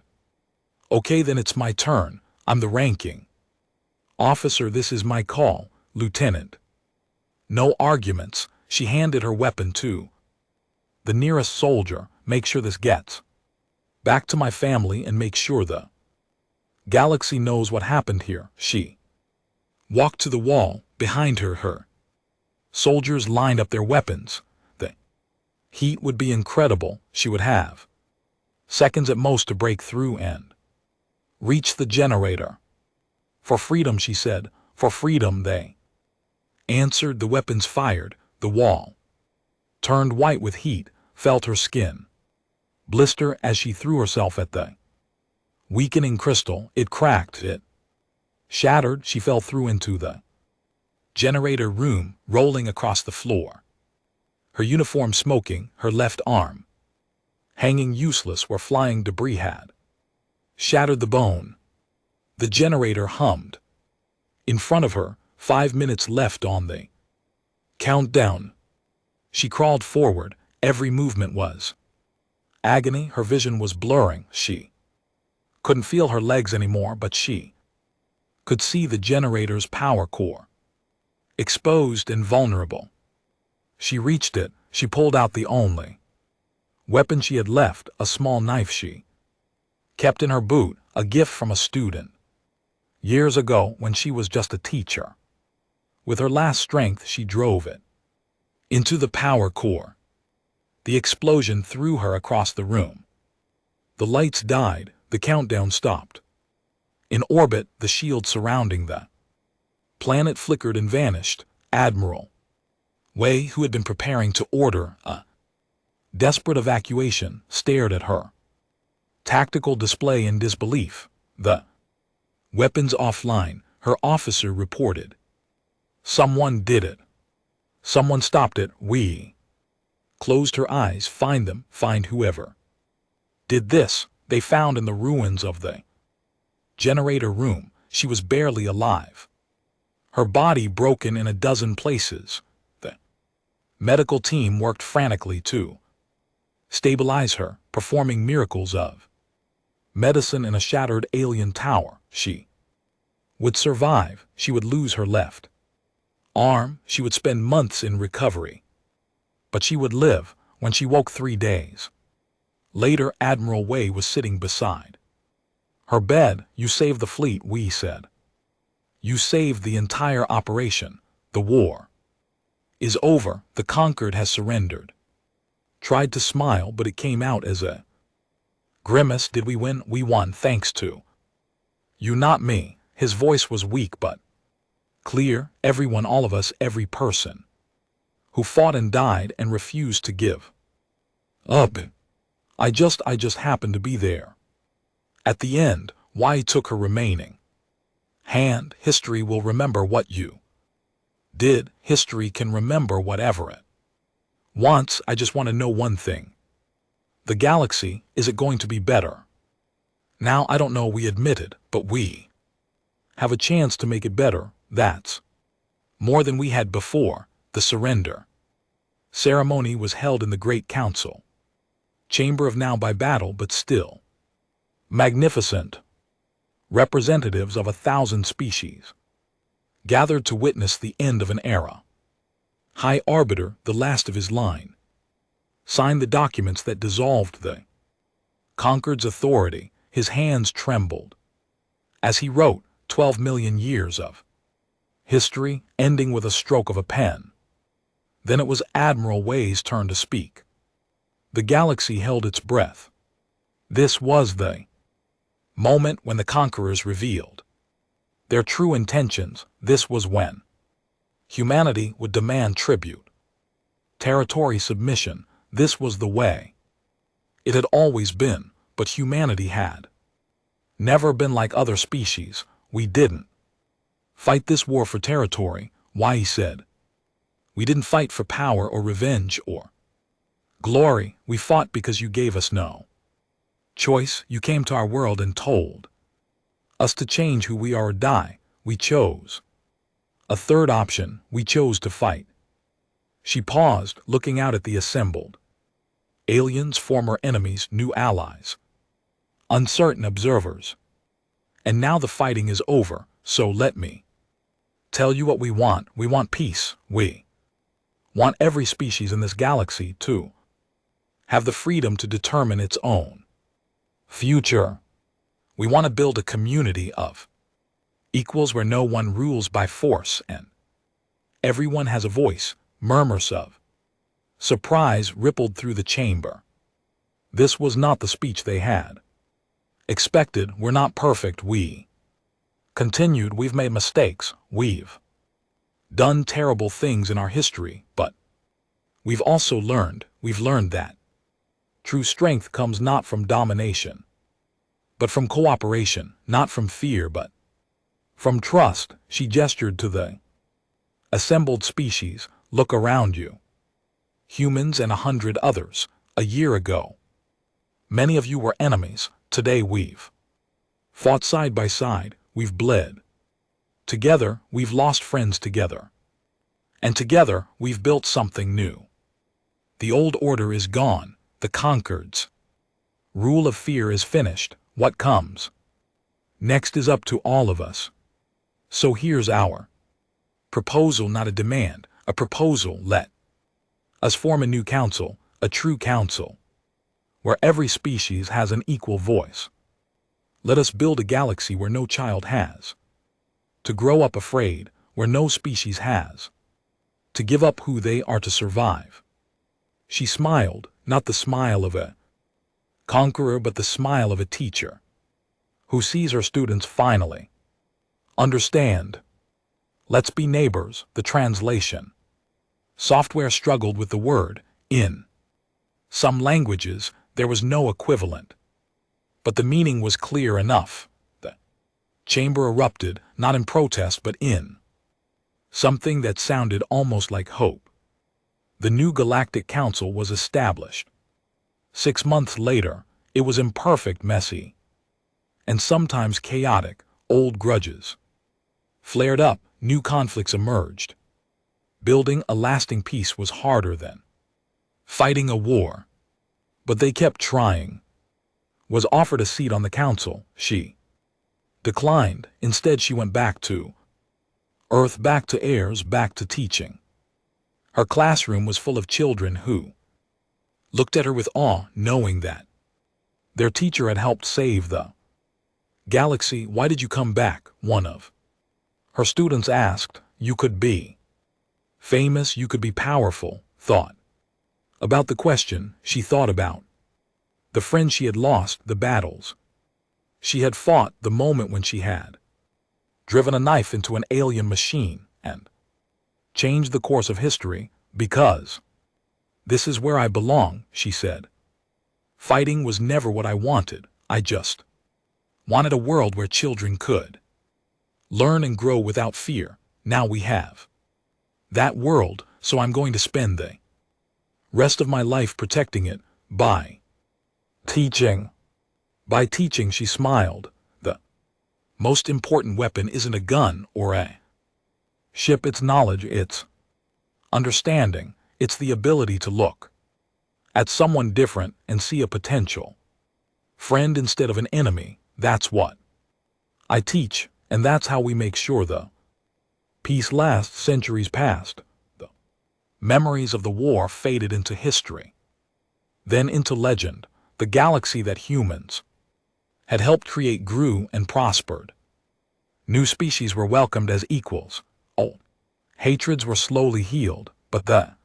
Okay, then it's my turn. I'm the ranking officer. This is my call, Lieutenant. No arguments. She handed her weapon to the nearest soldier. Make sure this gets back to my family and make sure the galaxy knows what happened here. She walked to the wall. Behind her, her soldiers lined up their weapons. The heat would be incredible. She would have seconds at most to break through and reach the generator. For freedom, she said. For freedom, they answered. The weapons fired. The wall turned white with heat. Felt her skin blister as she threw herself at the weakening crystal. It cracked. It shattered. She fell through into the generator room, rolling across the floor. Her uniform smoking, her left arm hanging useless where flying debris had shattered the bone. The generator hummed. In front of her, 5 minutes left on the countdown. She crawled forward. Every movement was agony. Her vision was blurring. She couldn't feel her legs anymore, but she could see the generator's power core, exposed and vulnerable. She reached it. She pulled out the only weapon she had left, a small knife she kept in her boot, a gift from a student years ago when she was just a teacher. With her last strength, she drove it into the power core. The explosion threw her across the room. The lights died. The countdown stopped. In orbit, the shield surrounding the planet flickered and vanished. Admiral Wei, who had been preparing to order a desperate evacuation, stared at her tactical display in disbelief. The weapons offline, her officer reported. Someone did it. Someone stopped it. We closed her eyes. Find them. Find whoever did this. They found in the ruins of the generator room. She was barely alive. Her body broken in a dozen places. The medical team worked frantically to stabilize her, performing miracles of Medicine in a shattered alien tower. She would survive. She would lose her left arm. She would spend months in recovery. But she would live. When she woke 3 days later, Admiral Wei was sitting beside her bed. "You saved the fleet," Wei said. "You saved the entire operation. The war is over. The conquered has surrendered." Tried to smile, but it came out as a grimace. "Did we win?" "We won, thanks to you, not me." His voice was weak but clear. "Everyone, all of us, every person who fought and died and refused to give up. I just happened to be there at the end." Why took her remaining hand. "History will remember what you did. History can remember whatever it wants. I just want to know one thing. The galaxy, is it going to be better now?" "I don't know," we admitted, "but we have a chance to make it better. That's more than we had before." The surrender ceremony was held in the Great Council chamber of now by battle, but still magnificent. Representatives of 1,000 species gathered to witness the end of an era. High Arbiter, the last of his line, signed the documents that dissolved the conquered's authority. His hands trembled as he wrote 12 million years of history, ending with a stroke of a pen. Then it was Admiral Wei's turn to speak. The galaxy held its breath. This was the moment when the conquerors revealed their true intentions. This was when humanity would demand tribute, territory submission. This was the way it had always been, but humanity had never been like other species. We didn't fight this war for territory. Why, he said. We didn't fight for power or revenge or glory. We fought because you gave us no choice. You came to our world and told us to change who we are or die. We chose a third option. We chose to fight. She paused, looking out at the assembled aliens, former enemies, new allies, uncertain observers. "And now the fighting is over, so let me tell you what we want. We want peace. We want every species in this galaxy to have the freedom to determine its own future. We want to build a community of equals where no one rules by force and everyone has a voice." Murmurs of surprise rippled through the chamber. This was not the speech they had expected. "We're not perfect," we continued. "We've made mistakes. We've done terrible things in our history, but we've also learned. We've learned that true strength comes not from domination, but from cooperation, not from fear, but from trust." She gestured to the assembled species. "Look around you. Humans and 100 others. A year ago, many of you were enemies. Today we've fought side by side. We've bled together. We've lost friends together. And together we've built something new. The old order is gone. The conquered's rule of fear is finished. What comes next is up to all of us. So here's our proposal, not a demand, a proposal. Let us form a new council, a true council, where every species has an equal voice. Let us build a galaxy where no child has to grow up afraid, where no species has to give up who they are to survive." She smiled, not the smile of a conqueror, but the smile of a teacher who sees her students finally understand. "Let's be neighbors." The translation software struggled with the word. In some languages, there was no equivalent, but the meaning was clear enough. The chamber erupted, not in protest, but in something that sounded almost like hope. The new Galactic Council was established. 6 months later, it was imperfect, messy, and sometimes chaotic. Old grudges flared up, new conflicts emerged. Building a lasting peace was harder than fighting a war, but they kept trying. was offered a seat on the council. She declined. Instead, she went back to Earth, back to heirs, back to teaching. Her classroom was full of children who looked at her with awe, knowing that their teacher had helped save the galaxy. "Why did you come back?" one of her students asked. "You could be famous, you could be powerful." Thought about the question. She thought about the friends she had lost, the battles she had fought, the moment when she had driven a knife into an alien machine and changed the course of history. "Because this is where I belong," she said. "Fighting was never what I wanted. I just wanted a world where children could learn and grow without fear. Now we have that world, so I'm going to spend the rest of my life protecting it by teaching." By teaching, she smiled. The most important weapon isn't a gun or a ship, it's knowledge, it's understanding, it's the ability to look at someone different and see a potential friend instead of an enemy. That's what I teach, and that's how we make sure the peace lasts. Centuries passed. The memories of the war faded into history, then into legend. The galaxy that humans had helped create grew and prospered. New species were welcomed as equals. Old hatreds were slowly healed, but the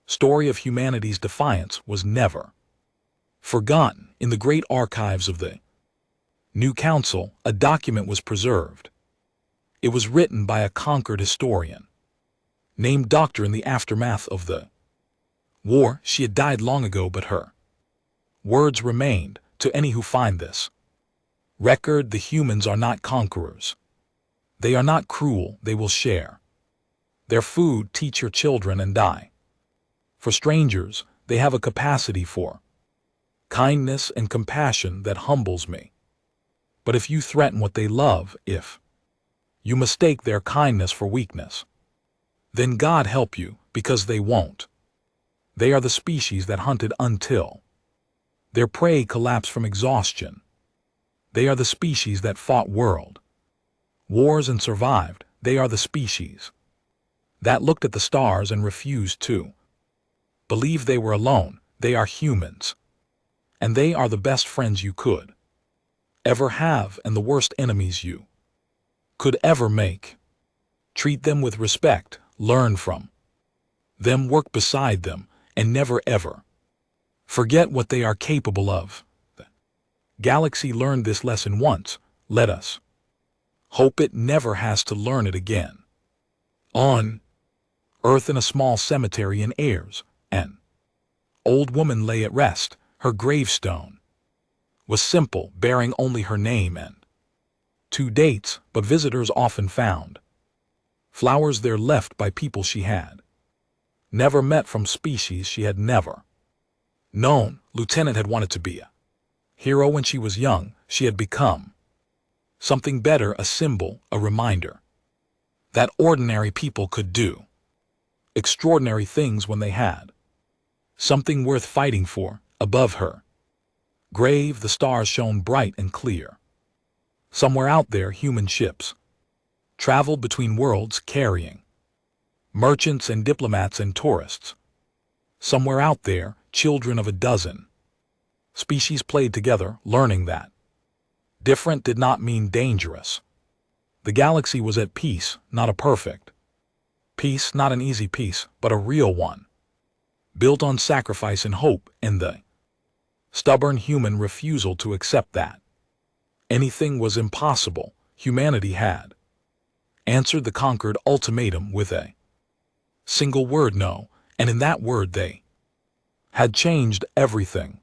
story of humanity's defiance was never forgotten. In the great archives of the new council, a document was preserved. It was written by a conquered historian named Doctor. In the aftermath of the war, she had died long ago, but her words remained. To any who find this record, the humans are not conquerors. They are not cruel. They will share their food, teach your children, and die for strangers. They have a capacity for kindness and compassion that humbles me. But if you threaten what they love, if you mistake their kindness for weakness, then God help you, because they won't. They are the species that hunted until their prey collapsed from exhaustion. They are the species that fought world wars and survived. They are the species that looked at the stars and refused to believe they were alone. They are humans, and they are the best friends you could ever have and the worst enemies you could ever make. Treat them with respect, learn from them, work beside them, and never ever forget what they are capable of. The galaxy learned this lesson once. Let us hope it never has to learn it again. On Earth, in a small cemetery in Ayers, an old woman lay at rest. Her gravestone was simple, bearing only her name and 2 dates, but visitors often found flowers there left by people she had never met, from species she had never known. Lieutenant had wanted to be a hero when she was young. She had become something better, a symbol, a reminder that ordinary people could do extraordinary things when they had something worth fighting for. Above her grave, the stars shone bright and clear. Somewhere out there, human ships traveled between worlds, carrying merchants and diplomats and tourists. Somewhere out there, children of a dozen species played together, learning that different did not mean dangerous. The galaxy was at peace, not a perfect peace, not an easy peace, but a real one, built on sacrifice and hope, and the stubborn human refusal to accept that anything was impossible. Humanity had answered the conquered ultimatum with a single word: no, and in that word they had changed everything.